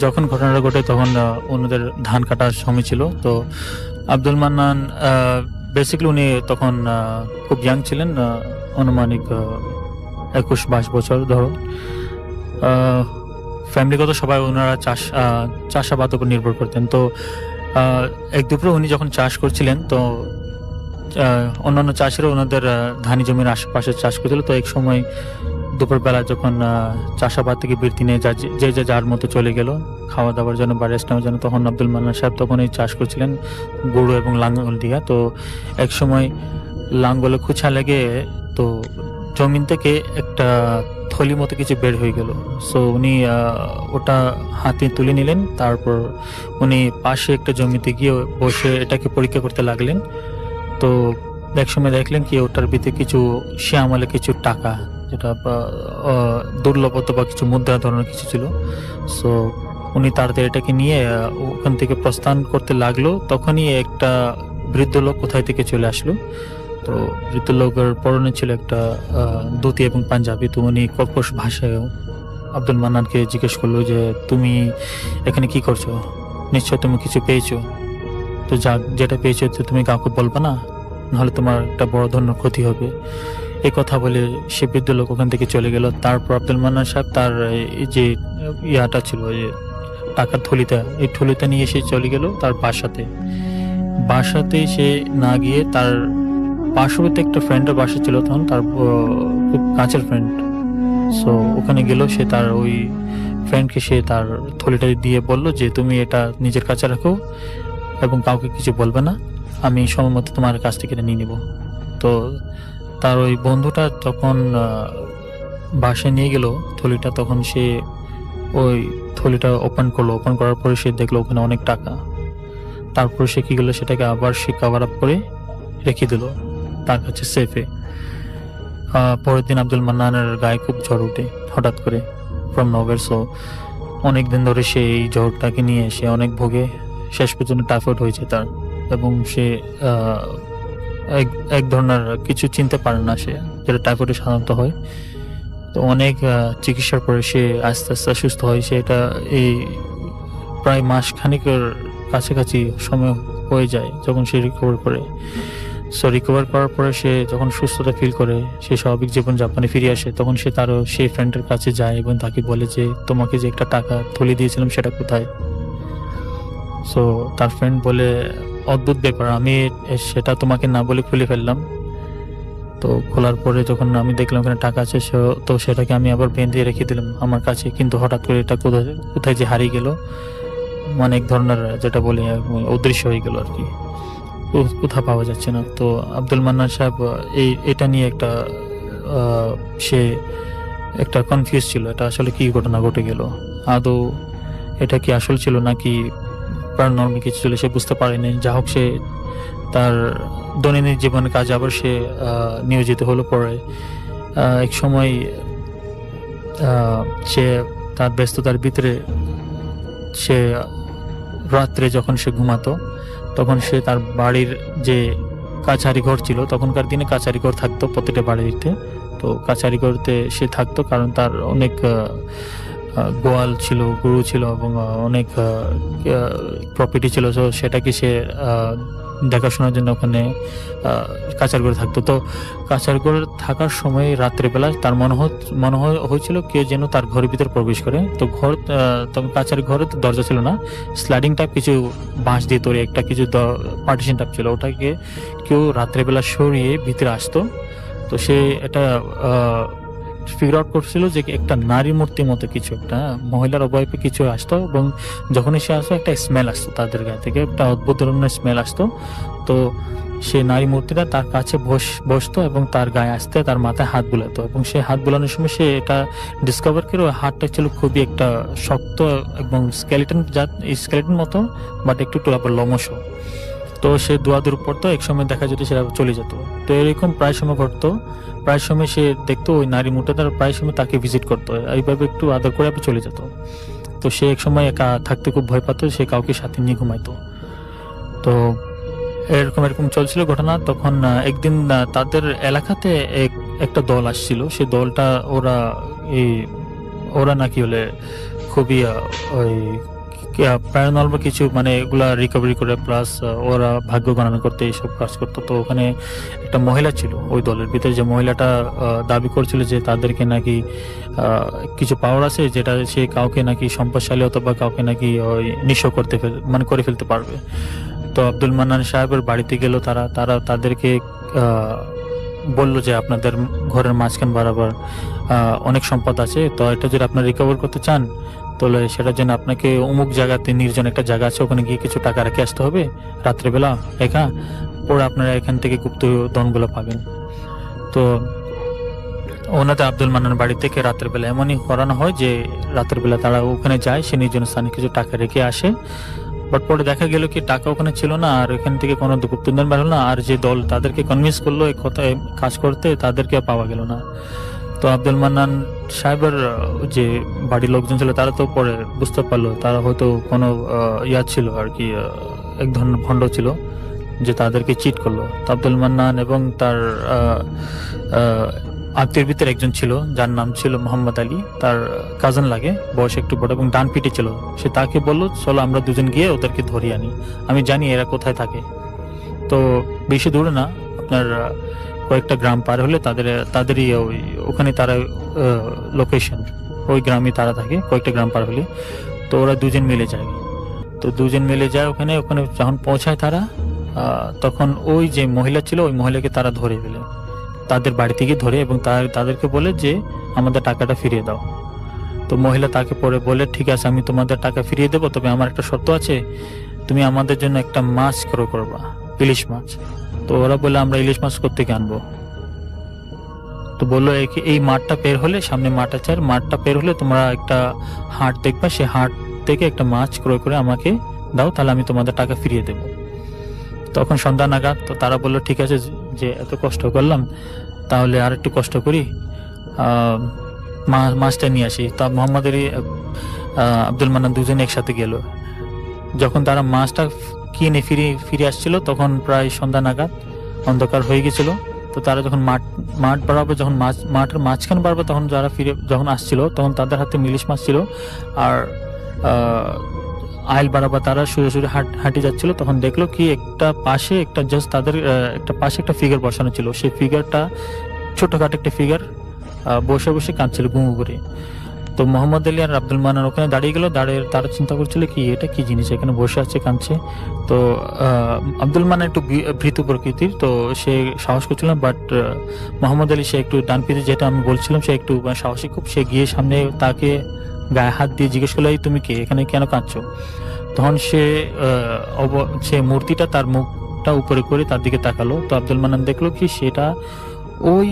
যখন ঘটনাটা ঘটে তখন ওনাদের ধান কাটার সময় ছিল। তো আব্দুল মান্নান বেসিক্যালি উনি তখন খুব ইয়াং ছিলেন, আনুমানিক 21-22 বছর ধরো। ফ্যামিলিগত সবাই ওনারা চাষাবাদ উপর নির্ভর করতেন। তো এক দুপুরে উনি যখন চাষ করছিলেন, তো অন্যান্য চাষিরা ওনাদের ধানি জমির আশেপাশে চাষ করছিল। তো এক সময় দুপুরবেলা যখন চাষাবাদ থেকে বিরতি নিয়ে যে যার মতো চলে গেল খাওয়া দাওয়ার জন্য বা রেস্ট নেওয়ার জন্য, তখন আব্দুল মান্নান সাহেব তখন এই চাষ করছিলেন গরু এবং লাঙ্গল দিয়া। তো এক সময় লাঙ্গলে খুঁচা লেগে তো জমিন থেকে একটা থলি মতো কিছু বের হয়ে গেল। সো উনি ওটা হাতে তুলে নিলেন। তারপর উনি পাশে একটা জমিতে গিয়ে বসে এটাকে পরীক্ষা করতে লাগলেন। তো এক সময় দেখলেন কি ওটার ভিতরে কিছু শ্যামলে কিছু টাকা, যেটা দুর্লভ বা কিছু মুদ্রা ধরনের কিছু ছিল। সো উনি তাড়াতাড়ি এটাকে নিয়ে ওখান থেকে প্রস্থান করতে লাগলো। তখনই একটা বৃদ্ধ লোক কোথায় থেকে চলে আসলো। তো বৃদ্ধ লোকের পরনে ছিল একটা ধুতি এবং পাঞ্জাবি। তো উনি কর্কশ ভাষায় আব্দুল মান্নানকে জিজ্ঞেস করলো যে তুমি এখানে কি করছো, নিশ্চয় তুমি কিছু পেয়েছো। তো যেটা পেয়েছো তো তুমি কাউকে বলবে না, নাহলে তোমার একটা বড় ধরনের ক্ষতি হবে। এই কথা বলে সে বৃদ্ধ লোক ওখান থেকে চলে গেল। তারপর আব্দুল মান্নান সাহেব তার এই যে ইয়াটা ছিল, যে টাকার থলিটা, এই থলিটা নিয়ে সে চলে গেল তার বাসাতে সে না গিয়ে তার পার্শ্ববর্তী একটা ফ্রেন্ডের বাসা ছিল, তখন তার খুব কাছের ফ্রেন্ড। সো ওখানে গেল, সে তার ওই ফ্রেন্ডকে সে তার থলিটা দিয়ে বলল যে তুমি এটা নিজের কাছে রাখো এবং কাউকে কিছু বলবে না, আমি সময় মতো তোমার কাছ থেকে এটা নিয়ে নিব। তো তার ওই বন্ধুটা যখন বাসায় নিয়ে গেল থলিটা, তখন সে ওই থলিটা ওপেন করার পরে সে দেখলো ওখানে অনেক টাকা। তারপরে সে কি করলো, সেটাকে আবার সে কভার আপ করে রেখে দিল তার কাছে সেফে। পরের দিন আব্দুল মান্নানের গায়ে খুব জ্বর উঠে হঠাৎ করে ফ্রম নভের। সো অনেকদিন ধরে সে এই জ্বরটাকে নিয়ে সে অনেক ভোগে, শেষ পর্যন্ত টাইফয়েড হয়েছে তার, এবং সে এক ধরনের কিছু চিনতে পারে না সে, যেটা টাইফয়েডে সাধারণত হয়। তো অনেক চিকিৎসার পরে সে আস্তে আস্তে সুস্থ হয়। সেটা এই প্রায় মাস খানিকের কাছাকাছি সময় হয়ে যায় যখন সে রিকভার করে। সো রিকভার করার পরে সে যখন সুস্থতা ফিল করে, সে স্বাভাবিক জীবনযাপনে ফিরে আসে, তখন সে তারও সেই ফ্রেন্ডের কাছে যায় এবং তাকে বলে যে তোমাকে যে একটা টাকা থলি দিয়েছিলাম সেটা কোথায়। সো তার ফ্রেন্ড বলে অদ্ভুত ব্যাপার, আমি সেটা তোমাকে না বলে খুলে ফেললাম। তো খোলার পরে যখন আমি দেখলাম ওখানে টাকা আছে, তো সেটাকে আমি আবার বেঁধে রেখে দিলাম আমার কাছে, কিন্তু হঠাৎ করে এটা কোথায় যে হারিয়ে গেল, মানে এক ধরনের যেটা বলি অদৃশ্য হয়ে গেল আর কি, কোথাও পাওয়া যাচ্ছে না। তো আব্দুল মান্নান সাহেব এটা নিয়ে সে একটা কনফিউজ ছিল, এটা আসলে কি ঘটনা ঘটে গেল, আদৌ এটা কি আসল ছিল নাকি প্যারানর্মাল কিছু ছিল, সে বুঝতে পারেনি। যা হোক, সে তার দৈনন্দিন জীবনের কাজে আবার সে নিয়োজিত হলো। পরে এক সময় সে তার ব্যস্ততার ভিতরে সে রাত্রে যখন সে ঘুমাতো, তখন সে তার বাড়ির যে কাছারি ঘর ছিল, তখনকার দিনে কাছারি ঘর থাকতো প্রত্যেকটা বাড়িতে। তো কাছারি ঘরতে সে থাকতো, কারণ তার অনেক গোয়াল ছিল, গরু ছিল এবং অনেক প্রপার্টি ছিল। তো সেটাকে সে দেখাশোনার জন্য ওখানে কাছার ঘরে থাকতো। তো কাছার ঘরে থাকার সময় রাত্রেবেলা তার মনে হয়েছিল কেউ যেন তার ঘরের ভিতরে প্রবেশ করে। তো তখন কাছার ঘরে তো দরজা ছিল না, স্লাইডিং টাইপ কিছু বাঁশ দিয়ে তৈরি একটা কিছু পার্টিশন টাইপ ছিল, ওটাকে কেউ রাত্রেবেলা সরিয়ে ভিতরে আসতো। তো সে এটা ফিগার আউট করছিল যে একটা নারী মূর্তির মতো কিছু, একটা মহিলার অবয়বে কিছু আসতো, এবং যখনই সে আসতো একটা স্মেল আসতো তাদের গায়ে থেকে, একটা অদ্ভুত ধরনের স্মেল আসতো। তো সেই নারী মূর্তিটা তার কাছে বসতো এবং তার গায়ে আসতে তার মাথায় হাত বুলাতো, এবং সেই হাত বুলানোর সময় সে এটা ডিসকভার করে ওই হাতটা ছিল খুবই একটা শক্ত এবং স্কেলেটন মতো, বাট একটু আবার লমস। তো সে দোয়াদুর পড়তো, এক সময় দেখা যেত সেটা চলে যেত। তো এরকম প্রায় সময় ঘটতো, প্রায় সময় সে দেখতো ওই নারী মূর্তিটা প্রায় সময় তাকে ভিজিট করতো, এইভাবে একটু আদর করে আবার চলে যেত। তো সে এক সময় একা থাকতে খুব ভয় পাতো, সে কাউকে সাথে নিয়ে ঘুমাইতো। তো এরকম চলছিল ঘটনা। তখন একদিন তাদের এলাকাতে একটা দল আসছিল, সেই দলটা ওরা নাকি হলে খুবই ওই প্যারানর্মাল বা কিছু মানে এগুলা রিকভারি করে, প্লাস ওরা ভাগ্য গণনা করতে এইসব কাজ করতো। তো ওখানে একটা মহিলা ছিল ওই দলের ভিতরে, যে মহিলাটা দাবি করছিল যে তাদেরকে নাকি কিছু পাওয়ার আছে, যেটা সে কাউকে নাকি সম্পদশালী অথবা কাউকে নাকি ওই নিঃস্ব করে ফেলতে পারবে। তো আব্দুল মান্নান সাহেবের বাড়িতে গেল তারা তাদেরকে বলল যে আপনাদের ঘরের মাঝখান বরাবর অনেক সম্পদ আছে, তো এটা যদি আপনারা রিকভার করতে চান তাহলে সেটার জন্য আপনাকে অমুক জায়গাতে নির্জন একটা জায়গা আছে, ওখানে গিয়ে কিছু টাকা রেখে আসতে হবে রাত্রেবেলা একা, পরে আপনারা এখান থেকে গুপ্ত ধনগুলো পাবেন। তো ওনাদের আব্দুল মান্নান বাড়ি থেকে রাতের বেলা এমনই করানো হয় যে রাতের বেলা তারা ওখানে যায়, সে নির্জন স্থানে কিছু টাকা রেখে আসে। বাট পরে দেখা গেল কি টাকা ওখানে ছিল না, আর এখান থেকে কোনো গুপ্তধন বের হলো না, আর যে দল তাদেরকে কনভিন্স করলো এই কথায় কাজ করতে তাদেরকে পাওয়া গেল না। তো আব্দুল মান্নান সাহেবের যে বাড়ির লোকজন ছিল তারা তো পরে বুঝতে পারলো তারা হয়তো কোনো ছিল আর কি, এক ধরনের ভণ্ড ছিল যে তাদেরকে চিট করলো। তো আব্দুল মান্নান এবং তার আত্মীয়ের ভিতরে একজন ছিল যার নাম ছিল মোহাম্মদ আলী, তার কাজিন লাগে, বয়স একটু বড় এবং ডান পিটে ছিল। সে তাকে বললো চলো আমরা দুজন গিয়ে ওদেরকে ধরিয়ে আনি, আমি জানি এরা কোথায় থাকে। তো বেশি দূরে না, আপনার কয়েকটা গ্রাম পার হলে তাদেরই ওখানে তারা লোকেশন, ওই গ্রামে তারা থাকে কয়েকটা গ্রাম পার হলে। তো ওরা দুজন মিলে যায় ওখানে যখন পৌঁছায় তারা, তখন ওই যে মহিলা ছিল ওই মহিলাকে তারা ধরে ফেলে, তাদের বাড়ি থেকে ধরে, এবং তাদেরকে বলে যে আমাদের টাকাটা ফিরিয়ে দাও। তো মহিলা তাকে পরে বলে ঠিক আছে আমি তোমাদের টাকা ফিরিয়ে দেবো, তবে আমার একটা শর্ত আছে, তুমি আমাদের জন্য একটা মাছ ক্রয় করবা, ইলিশ মাছ। তো ওরা বলে আমরা ইলিশ মাছ কোত্থেকে আনবো? তো বললো এই মাঠটা পের হলে, সামনে মাঠ আছে, আর মাঠটা পের হলে তোমরা একটা হাট দেখবা, সে হাট থেকে একটা মাছ ক্রয় করে আমাকে দাও, তাহলে আমি তোমাদের টাকা ফিরিয়ে দেবো। তখন সন্ধ্যা নাগাদ তো তারা বললো ঠিক আছে, যে এত কষ্ট করলাম তাহলে আর একটু কষ্ট করি, মাছটা নিয়ে আসি। তা মোহাম্মদ আলী আব্দুল মান্নান দুজনে একসাথে গেল। যখন তারা মাছটা কিনে ফিরে আসছিল তখন প্রায় সন্ধ্যা নাগাদ, অন্ধকার হয়ে গেছিল। তো তারা যখন মাঠ বরাবর, যখন মাঠের মাঝখান বরাবর তখন যারা যখন আসছিল তখন তাদের হাতে ইলিশ মাছ ছিল, আর আইল বরাবর তারা সুরে হাঁটে যাচ্ছিল। তখন দেখলো কি একটা পাশে একটা ফিগার বসানো ছিল, সেই ফিগারটা ছোটখাটো একটা ফিগার বসে বসে কাঁদছিল গুমু করে। তো মোহাম্মদ আলী আর আব্দুল মান্নান ওখানে দাঁড়িয়ে গেল, তারা চিন্তা করছিল কি এটা কি জিনিস, এখানে বসে আছে কাঁদছে। তো আব্দুল মান্নান একটু ভীতু প্রকৃতির, তো সে সাহস করছিল না, বাট মোহাম্মদ আলী সে একটু ডান পিঠে, যেটা আমি বলছিলাম, সে একটু সাহসী খুব, সে গিয়ে সামনে তাকে গায়ে হাত দিয়ে জিজ্ঞেস করলো তুমি কে, এখানে কেন কাঁদছো? তখন সে মূর্তিটা তার মুখটা উপরে করে তার দিকে তাকালো। তো আব্দুল মান্নান দেখলো কি সেটা ওই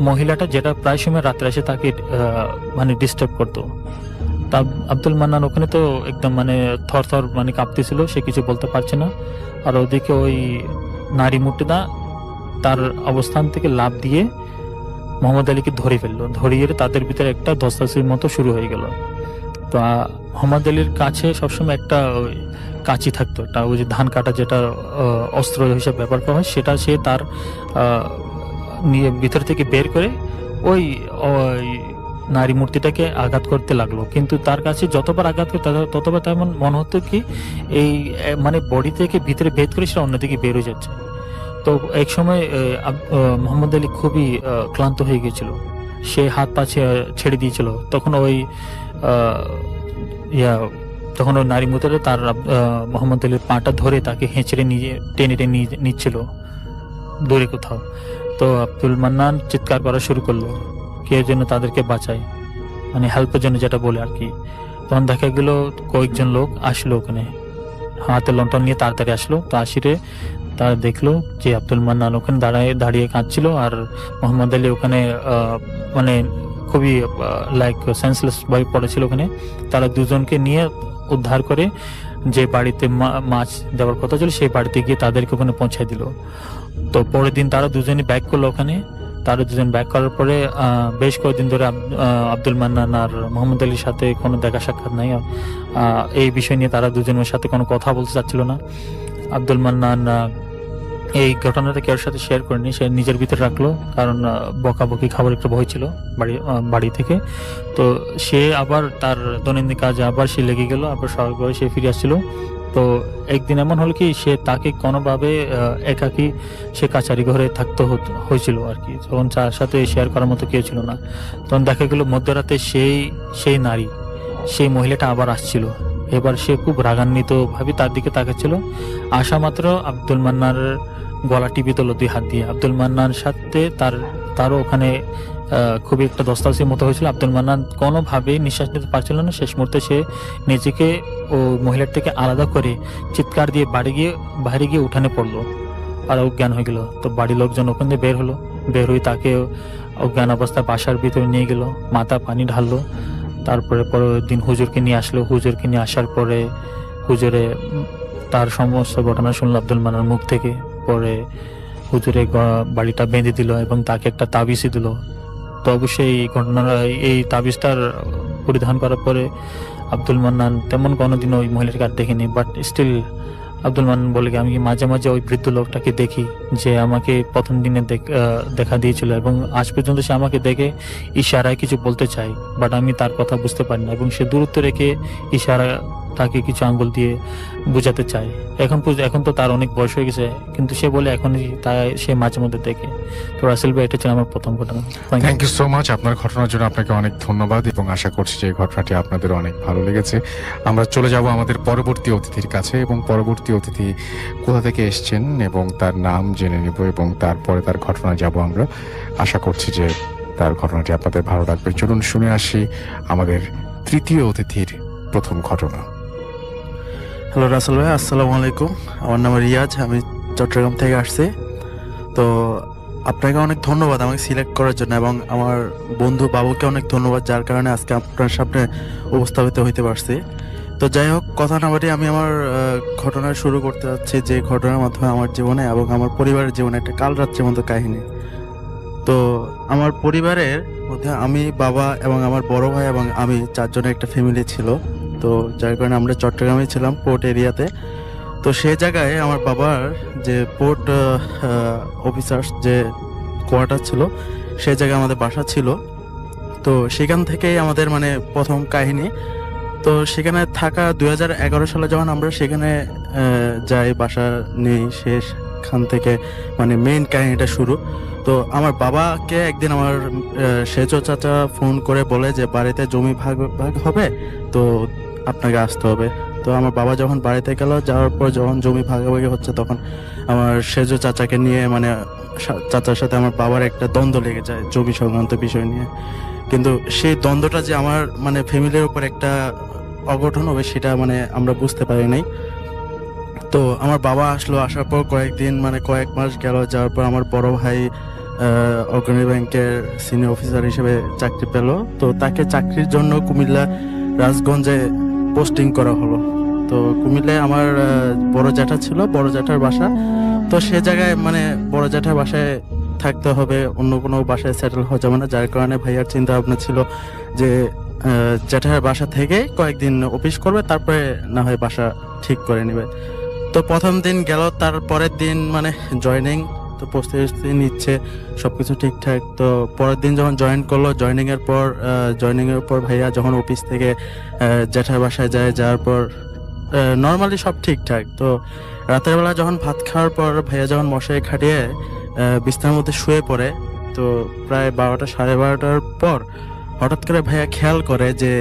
মহিলাটা যেটা প্রায় সময় রাত্রে এসে তাকে মানে ডিস্টার্ব করতো। তা আব্দুল মান্নান ওখানে তো একদম মানে থর মানে কাঁপতেছিল, সে কিছু বলতে পারছে না। আর ওদিকে ওই নারী মূর্তিটা তার অবস্থান থেকে লাফ দিয়ে মোহাম্মদ আলীকে ধরে ফেললো, ধরিয়ে তাদের ভিতরে একটা ধস্তাধস্তির মতো শুরু হয়ে গেল। তো মোহাম্মদ আলীর কাছে সবসময় একটা কাঁচি থাকতো, একটা ওই যে ধান কাটা যেটা অস্ত্র হিসেবে ব্যবহার করা হয়, সেটা সে তার নিয়ে ভিতর থেকে বের করে ওই নারী মূর্তিটাকে আঘাত করতে লাগলো। কিন্তু তার কাছে যতবার আঘাত করতে ততবার তেমন মনে হতো কি এই মানে বডি থেকে ভিতরে ভেদ করে সেটা অন্যদিকে বের হয়ে যাচ্ছে। তো এক সময় মোহাম্মদ আলী খুবই ক্লান্ত হয়ে গেছিল, সে হাত পা ছেড়ে দিয়েছিল। তখন ওই নারী মূর্তিটা তার মোহাম্মদ আলীর পাটা ধরে তাকে হেঁচড়ে টেনে নিচ্ছিল দূরে কোথাও। তো আব্দুল মান্নান চিৎকার করা শুরু করলো কে যেন তাদেরকে বাঁচায়, মানে হেল্পের জন্য যেটা বলে আর কি। তখন দেখা গেল কয়েকজন লোক আসলো ওখানে, হাতে লন্ঠন নিয়ে তাড়াতাড়ি আসলো। তো আসিরে তারা দেখলো যে আব্দুল মান্নান ওখানে দাঁড়িয়ে কাঁদছিল, আর মোহাম্মদ আলী ওখানে মানে খুবই লাইক সেন্সলেস ভাবে পড়েছিল ওখানে। তারা দুজনকে নিয়ে উদ্ধার করে যে বাড়িতে মাছ দেওয়ার কথা ছিল সেই বাড়িতে গিয়ে তাদেরকে ওখানে পৌঁছায় দিল। তো পরের দিন তারা দুজনই ব্যাক করলো ওখানে। তারা দুজন ব্যাক করার পরে বেশ কয়েকদিন ধরে আব্দুল মান্নান আর মোহাম্মদ আলীর সাথে কোনো দেখা সাক্ষাৎ নাই। এই বিষয় নিয়ে তারা দুজনের সাথে কোনো কথা বলতে চাচ্ছিল না। আব্দুল মান্নান এই ঘটনাটা কেউ সাথে শেয়ার করেনি, সে নিজের ভিতরে রাখলো, কারণ বকাবকি খাবার একটা ভয় ছিল বাড়ি থেকে। তো সে আবার তার দৈনন্দিন কাজে আবার সে লেগে গেল, আবার স্বাভাবিকভাবে সে ফিরে আসছিল। তো একদিন এমন হলো কি, সে তাকে কোনোভাবে একাকী সে কাছারি ঘরে থাকতে হয়েছিল আর কি, তখন তার সাথে শেয়ার করার মতো কেউ ছিল না। তখন দেখা গেল মধ্যরাতে সেই নারী, সেই মহিলাটা আবার আসছিল। এবার সে খুব রাগান্বিত ভাবে তার দিকে তাকাচ্ছিল। আসা মাত্র আব্দুল মান্নার গলা টিপে তোলো 2 হাত দিয়ে। আব্দুল মান্নার সাথে তারও ওখানে খুবই একটা দস্তাবেজের মতো হয়েছিল। আব্দুল মান্নান কোনোভাবেই নিঃশ্বাস নিতে পারছিল না। শেষ মুহূর্তে সে নিজেকে ও মহিলার থেকে আলাদা করে চিৎকার দিয়ে বাইরে গিয়ে উঠানে পড়লো আর অজ্ঞান হয়ে গেল। তো বাড়ির লোকজন ওখান থেকে বের হয়ে তাকে অজ্ঞান অবস্থায় বাসার ভিতরে নিয়ে গেল, মাথা পানি ঢাললো। তারপরে পরের দিন হুজুরকে নিয়ে আসলো। হুজুরকে নিয়ে আসার পরে হুজুরে তার সমস্ত ঘটনা শুনলো আব্দুল মান্নার মুখ থেকে। পরে হুজুরে বাড়িটা বেঁধে দিল এবং তাকে একটা তাবিজই দিল। তো অবশ্যই এই তাবিজটার পরিধান করার পরে আব্দুল মান্নান তেমন কোনোদিন ওই মহিলাকে আর দেখিনি। বাট স্টিল আব্দুল মান্নান বলে আমি মাঝে মাঝে ওই বৃদ্ধ লোকটাকে দেখি, যে আমাকে প্রথম দিনে দেখা দিয়েছিল, এবং আজ পর্যন্ত সে আমাকে দেখে ইশারায় কিছু বলতে চায়, বাট আমি তার কথা বুঝতে পারি না, এবং সে দূরত্ব রেখে ইশারা তাকে কিছু আঙ্গুল দিয়ে বোঝাতে চায়। এখন তো তার অনেক বয়স হয়ে গেছে, কিন্তু সে বলে এখন সে মাঝে মধ্যে দেখে। তো রাসেল ভাই, এটা ছিল আমার প্রথম ঘটনা। Thank you so much. আপনার ঘটনার জন্য আপনাকে অনেক ধন্যবাদ, এবং আশা করছি যে এই ঘটনাটি আপনাদের অনেক ভালো লেগেছে। আমরা চলে যাব আমাদের পরবর্তী অতিথির কাছে, এবং পরবর্তী অতিথি কোথা থেকে এসছেন এবং তার নাম জেনে নেব, এবং তারপরে তার ঘটনা যাব আমরা। আশা করছি যে তার ঘটনাটি আপনাদের ভালো লাগবে। চলুন শুনে আসি আমাদের তৃতীয় অতিথির প্রথম ঘটনা। হ্যালো রাসেল ভাই, আসসালামু আলাইকুম। আমার নাম রিয়াজ, আমি চট্টগ্রাম থেকে আসছি। তো আপনাকে অনেক ধন্যবাদ আমাকে সিলেক্ট করার জন্য, এবং আমার বন্ধু বাবুকে অনেক ধন্যবাদ, যার কারণে আজকে আপনার সামনে উপস্থাপিত হইতে পারছি। তো যাই হোক, কথা না বাড়িয়ে আমি আমার ঘটনা শুরু করতে যাচ্ছি, যে ঘটনার মাধ্যমে আমার জীবনে এবং আমার পরিবারের জীবনে একটা কাল রাত্রির মতো কাহিনী। তো আমার পরিবারের মধ্যে আমি, বাবা এবং আমার বড় ভাই এবং আমি 4 জনের একটা ফ্যামিলি ছিল। তো যার কারণে আমরা চট্টগ্রামে ছিলাম, পোর্ট এরিয়াতে। তো সেই জায়গায় আমার বাবার যে পোর্ট অফিসার্স যে কোয়ার্টার ছিল, সেই জায়গায় আমাদের বাসা ছিল। তো সেখান থেকেই আমাদের মানে প্রথম কাহিনী। তো সেখানে থাকা 2011 সালে যখন আমরা সেখানে যাই, বাসা নেই, সেখান থেকে মানে মেইন কাহিনীটা শুরু। তো আমার বাবাকে একদিন আমার সেজো চাচা ফোন করে বলে যে বাড়িতে জমি ভাগ হবে, তো আপনাকে আসতে হবে। তো আমার বাবা যখন বাড়িতে গেল, যাওয়ার পর যখন জমি ভাগাভাগি হচ্ছে, তখন আমার সেজো চাচাকে নিয়ে মানে চাচার সাথে আমার বাবার একটা দ্বন্দ্ব লেগে যায় জমি সংক্রান্ত বিষয় নিয়ে। কিন্তু সেই দ্বন্দ্বটা যে আমার মানে ফ্যামিলির উপর একটা অঘটন হবে, সেটা মানে আমরা বুঝতে পারি নাই। তো আমার বাবা আসলো, আসার পর কয়েক মাস গেল। যাওয়ার পর আমার বড় ভাই অগ্রণী ব্যাংকের সিনিয়র অফিসার হিসেবে চাকরি পেল। তো তাকে চাকরির জন্য কুমিল্লা রাজগঞ্জে পোস্টিং করা হলো। তো কুমিল্লায় আমার বড় জ্যাঠা ছিল, বড় জ্যাঠার বাসা। তো সে জায়গায় মানে বড় জ্যাঠার বাসায় থাকতে হবে, অন্য কোনো বাসায় সেটেল হওয়া যাবে না। যার কারণে ভাইয়ার চিন্তা ভাবনা ছিল যে জ্যাঠার বাসা থেকে কয়েকদিন অফিস করবে, তারপরে না হয় বাসা ঠিক করে নেবে। তো প্রথম দিন গেল, তার পরের দিন মানে জয়েনিং, তো প্রস্তুতি নিচ্ছে, সবকিছু ঠিকঠাক। তো পরের দিন যখন জয়েন করলো, জয়েনিং এর পর ভাইয়া যখন অফিস থেকে জ্যাঠার বাসায় যায়, যাওয়ার পর নর্মালি সব ঠিকঠাক। তো রাতের বেলা যখন ভাত খাওয়ার পর ভাইয়া যখন মশারি খাটিয়ে বিছানার মধ্যে শুয়ে পড়ে, তো প্রায় 12টা 12:30 পর হঠাৎ করে ভাইয়া খেয়াল করে যে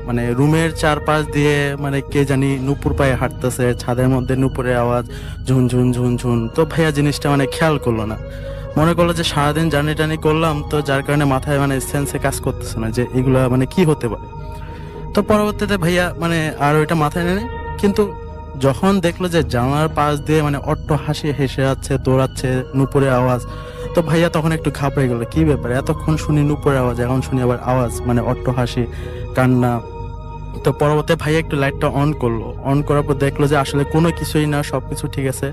মানে রুমের চারপাশ দিয়ে মানে কে জানি নুপুর পায়ে হাঁটতেছে, ছাদের মধ্যে নুপুরের আওয়াজ, ঝুনঝুন ঝুনঝুন। তো ভাইয়া জিনিসটা মানে খেয়াল করলো না, মনে করলো যে সারাদিন জার্নি করলাম, তো যার কারণে মাথায় মানে সেন্সে কাজ করতেছে না যে এগুলা মানে কি হতে পারে। তো পরবর্তীতে ভাইয়া মানে আর ওইটা মাথায় নেয়, কিন্তু যখন দেখলো যে জানালার পাশ দিয়ে মানে অট্ট হাসি হেসে যাচ্ছে, দৌড়াচ্ছে, নুপুরের আওয়াজ, তো ভাইয়া তখন একটু ঘাবড়ে গেল, কি ব্যাপার, এতক্ষণ শুনি নুপুরের আওয়াজ, এখন শুনি আবার আওয়াজ, মানে অট্ট হাসি, কান্না। তো পরবর্তী ভাইয়া একটু লাইটটা অন করলো, অন করার পর দেখলো যে আসলে কোনো কিছুই না, সবকিছু ঠিক আছে।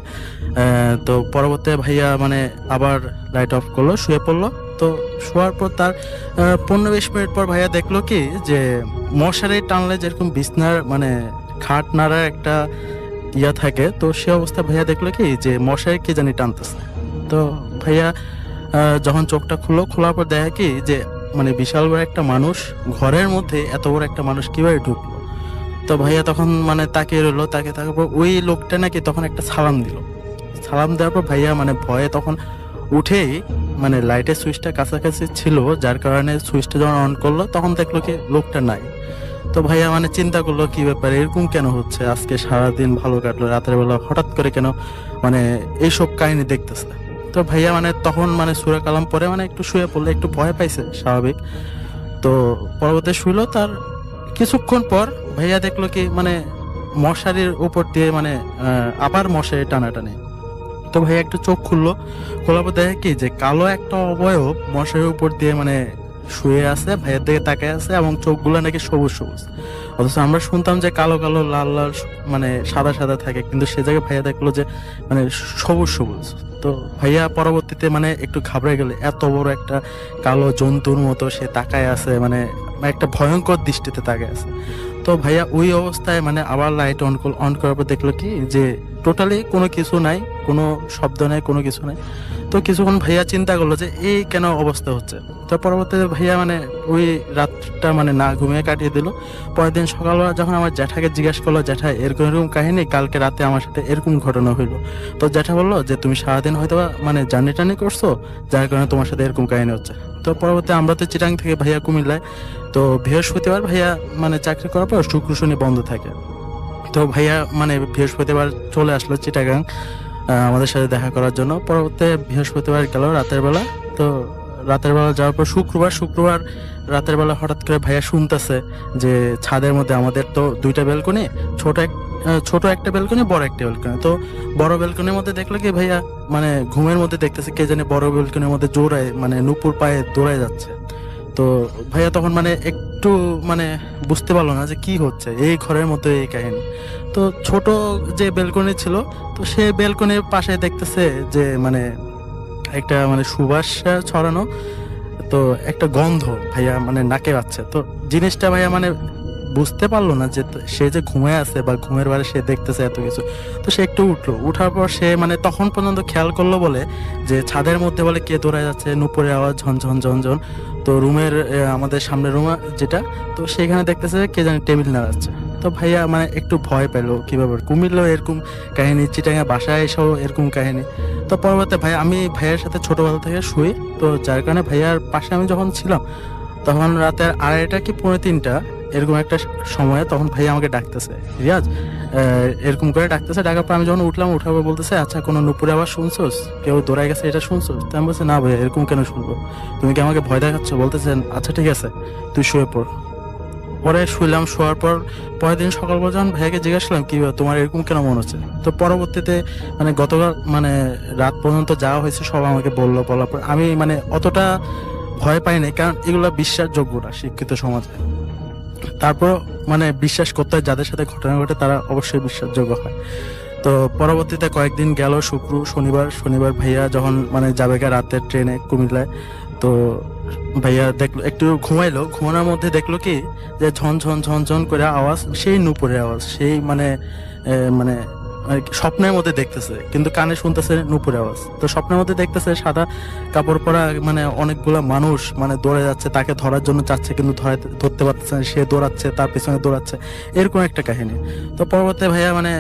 তো পরবর্তী ভাইয়া মানে আবার লাইট অফ করলো, শুয়ে পড়লো। তো শোয়ার পর তার 15-20 মিনিট পর ভাইয়া দেখলো কি যে মশারি টানলে যেরকম বিছনার মানে খাট নাড়ার একটা ইয়া থাকে, তো সে অবস্থা ভাইয়া দেখলো কি যে মশারি কে জানি টানতেছে। তো ভাইয়া যখন চোখটা খোলার পর দেখে কি যে মানে বিশাল বড় একটা মানুষ ঘরের মধ্যে, এত বড় একটা মানুষ কিভাবে ঢুকলো। তো ভাইয়া তখন মানে তাকিয়ে রইলো, তাকিয়ে থাকার পর ওই লোকটা নাকি তখন একটা সালাম দিল। সালাম দেওয়ার পর ভাইয়া মানে ভয়ে তখন উঠেই মানে লাইটের সুইচটা কাছাকাছি ছিল, যার কারণে সুইচটা যখন অন করলো তখন দেখলো কি লোকটা নাই। তো ভাইয়া মানে চিন্তা করলো কি ব্যাপার, এরকম কেন হচ্ছে, আজকে সারাদিন ভালো কাটলো, রাতের বেলা হঠাৎ করে কেন মানে এইসব কাহিনী দেখতেছে। তো ভাইয়া মানে তখন মানে সূরা কালাম পরে মানে একটু শুয়ে পড়লে, একটু ভয় পাইছে স্বাভাবিক। তো পরবর্তী শুইলো, তার কিছুক্ষণ পর ভাইয়া দেখলো কি মানে মশারির উপর দিয়ে মানে আবার মশারি টানাটানি। তো ভাইয়া একটু চোখ খোলার পর দেখে কি যে কালো একটা অবয়ব মশারির উপর দিয়ে মানে শুয়ে আছে, ভাইয়ের দিকে তাকায় আছে, এবং চোখগুলো নাকি সবুজ সবুজ। অথচ আমরা শুনতাম যে কালো কালো লাল লাল মানে সাদা সাদা থাকে, কিন্তু সে জায়গায় ভাইয়া দেখলো যে মানে সবুজ সবুজ। তো ভাইয়া পরবর্তীতে মানে একটু ঘাবড়ে গেলে, এত বড় একটা কালো জন্তুর মতো সে তাকায় আছে, মানে একটা ভয়ঙ্কর দৃষ্টিতে তাকায় আছে। তো ভাইয়া ওই অবস্থায় মানে আবার লাইট অন করার পর দেখলো কি যে টোটালি কোনো কিছু নাই, কোনো শব্দ নাই, কোনো কিছু নাই। তো কিছুক্ষণ ভাইয়া চিন্তা করলো যে এই কেন অবস্থা হচ্ছে। তো পরবর্তীতে ভাইয়া মানে ওই রাতটা মানে না ঘুমিয়ে কাটিয়ে দিল। পরের দিন সকালবেলা যখন আমার জ্যাঠাকে জিজ্ঞেস করলো, জ্যাঠা এরকম এরকম কাহিনী, কালকে রাতে আমার সাথে এরকম ঘটনা হইলো। তো জ্যাঠা বললো যে তুমি সারাদিন হয়তো মানে জার্নি টার্নি করছো, যার কারণে তোমার সাথে এরকম কাহিনী হচ্ছে। তো পরবর্তী আমরা তো চিটাং থেকে ভাইয়া কুমিল্লায়, তো বৃহস্পতিবার ভাইয়া মানে চাকরি করার পর শুক্র শনি বন্ধ থাকে। তো ভাইয়া মানে বৃহস্পতিবার চলে আসলো চিটাগাং আমাদের সাথে দেখা করার জন্য। পরবর্তী বৃহস্পতিবার গেল রাতের বেলা। তো রাতের বেলা যাওয়ার পর শুক্রবার রাতের বেলা হঠাৎ করে ভাইয়া শুনতেছে যে ছাদের মধ্যে, আমাদের তো দুইটা বেলকনি, ছোট একটা বেলকনি, বড় একটা বেলকনি। তো বড় বেলকনির মধ্যে দেখলো কি ভাইয়া মানে ঘুমের মধ্যে দেখতেছে কে জানি বড় বেলকনির মধ্যে জোড়ায় মানে নুপুর পায়ে দৌড়ায় যাচ্ছে। তো ভাইয়া তখন মানে একটু মানে বুঝতে পারলো না যে কি হচ্ছে, এই ঘরের মধ্যে এই কাহিনী। তো ছোট যে বেলকনি ছিল, তো সেই বেলকনির পাশে দেখতেছে যে মানে একটা মানে সুবাস ছড়ানো, তো একটা গন্ধ ভাইয়া মানে নাকে পাচ্ছে। তো জিনিসটা ভাইয়া মানে বুঝতে পারলো না যে সে যে ঘুমায় আছে বা ঘুমের বারে সে দেখতেছে এত কিছু। তো সে একটু উঠলো, উঠার পর সে মানে তখন পর্যন্ত খেয়াল করলো বলে যে ছাদের মধ্যে বলে কে দৌড়ায় যাচ্ছে, নুপুরের আওয়াজ ঝনঝন ঝনঝন। তো রুমের আমাদের সামনের রুম যেটা, তো সেখানে দেখতেছে কে জানি টেবিল নাড়াচ্ছে। তো ভাইয়া মানে একটু ভয় পেলো, কিভাবে কুমিল্লাও এরকম কাহিনী, চিটাঙ্গা বাসায় এসেও এরকম কাহিনী। তো পরবর্তী আমি ভাইয়ার সাথে ছোটবেলা থেকে শুই, তো যার কারণে ভাইয়ার পাশে আমি যখন ছিলাম তখন রাতের 2:30 কি 2:45 এরকম একটা সময়ে তখন ভাইয়া আমাকে ডাকতেছে, রিয়াজ এরকম করে ডাকতেছে। ডাকার পর আমি যখন উঠার পর বলতেছে, আচ্ছা কোনো নুপুরে আবার শুনছোস, কেউ দৌড়ায় গেছে এটা শুনছোস? তো আমি বলছি না ভাইয়া, এরকম কেন শুনবো, তুমি কি আমাকে ভয় দেখাচ্ছ? বলতেছেন আচ্ছা ঠিক আছে তুই শুয়ে পড়। পরে শুইলাম, শোয়ার পর পরের দিন সকালবেলা যখন ভাইয়াকে জিজ্ঞাসা করলাম কি তোমার এরকম কেন মনে হচ্ছে, তো পরবর্তীতে মানে গতকাল মানে রাত পর্যন্ত যাওয়া হয়েছে সব আমাকে বলার পর আমি মানে অতটা ভয় পাই নাই, কারণ এগুলো বিশ্বাসযোগ্য না শিক্ষিত সমাজে। তারপর মানে বিশ্বাস করতে হয়, যাদের সাথে ঘটনা ঘটে তারা অবশ্যই বিশ্বাসযোগ্য হয়। তো পরবর্তীতে কয়েকদিন গেল, শনিবার ভাইয়া যখন মানে যাবে রাতের ট্রেনে কুমিল্লায়, তো ভাইয়া দেখলো একটু ঘুমানোর মধ্যে দেখলো কি যে ঝনঝন ঝনঝন করে আওয়াজ, সেই নুপুরের আওয়াজ, সেই মানে মানে স্বপ্নের মধ্যে দেখতেছে, কিন্তু কানে শুনতেছে নুপুরের আওয়াজ। তো স্বপ্নের মধ্যে দেখতেছে সাদা কাপড় পরা মানে অনেকগুলা মানুষ মানে দৌড়ে যাচ্ছে, তাকে ধরার জন্য চাচ্ছে কিন্তু ধরতে পারতেছে না, সে দৌড়াচ্ছে, তার পিছনে দৌড়াচ্ছে, এরকম একটা কাহিনী। তো পরবর্তী ভাইয়া মানে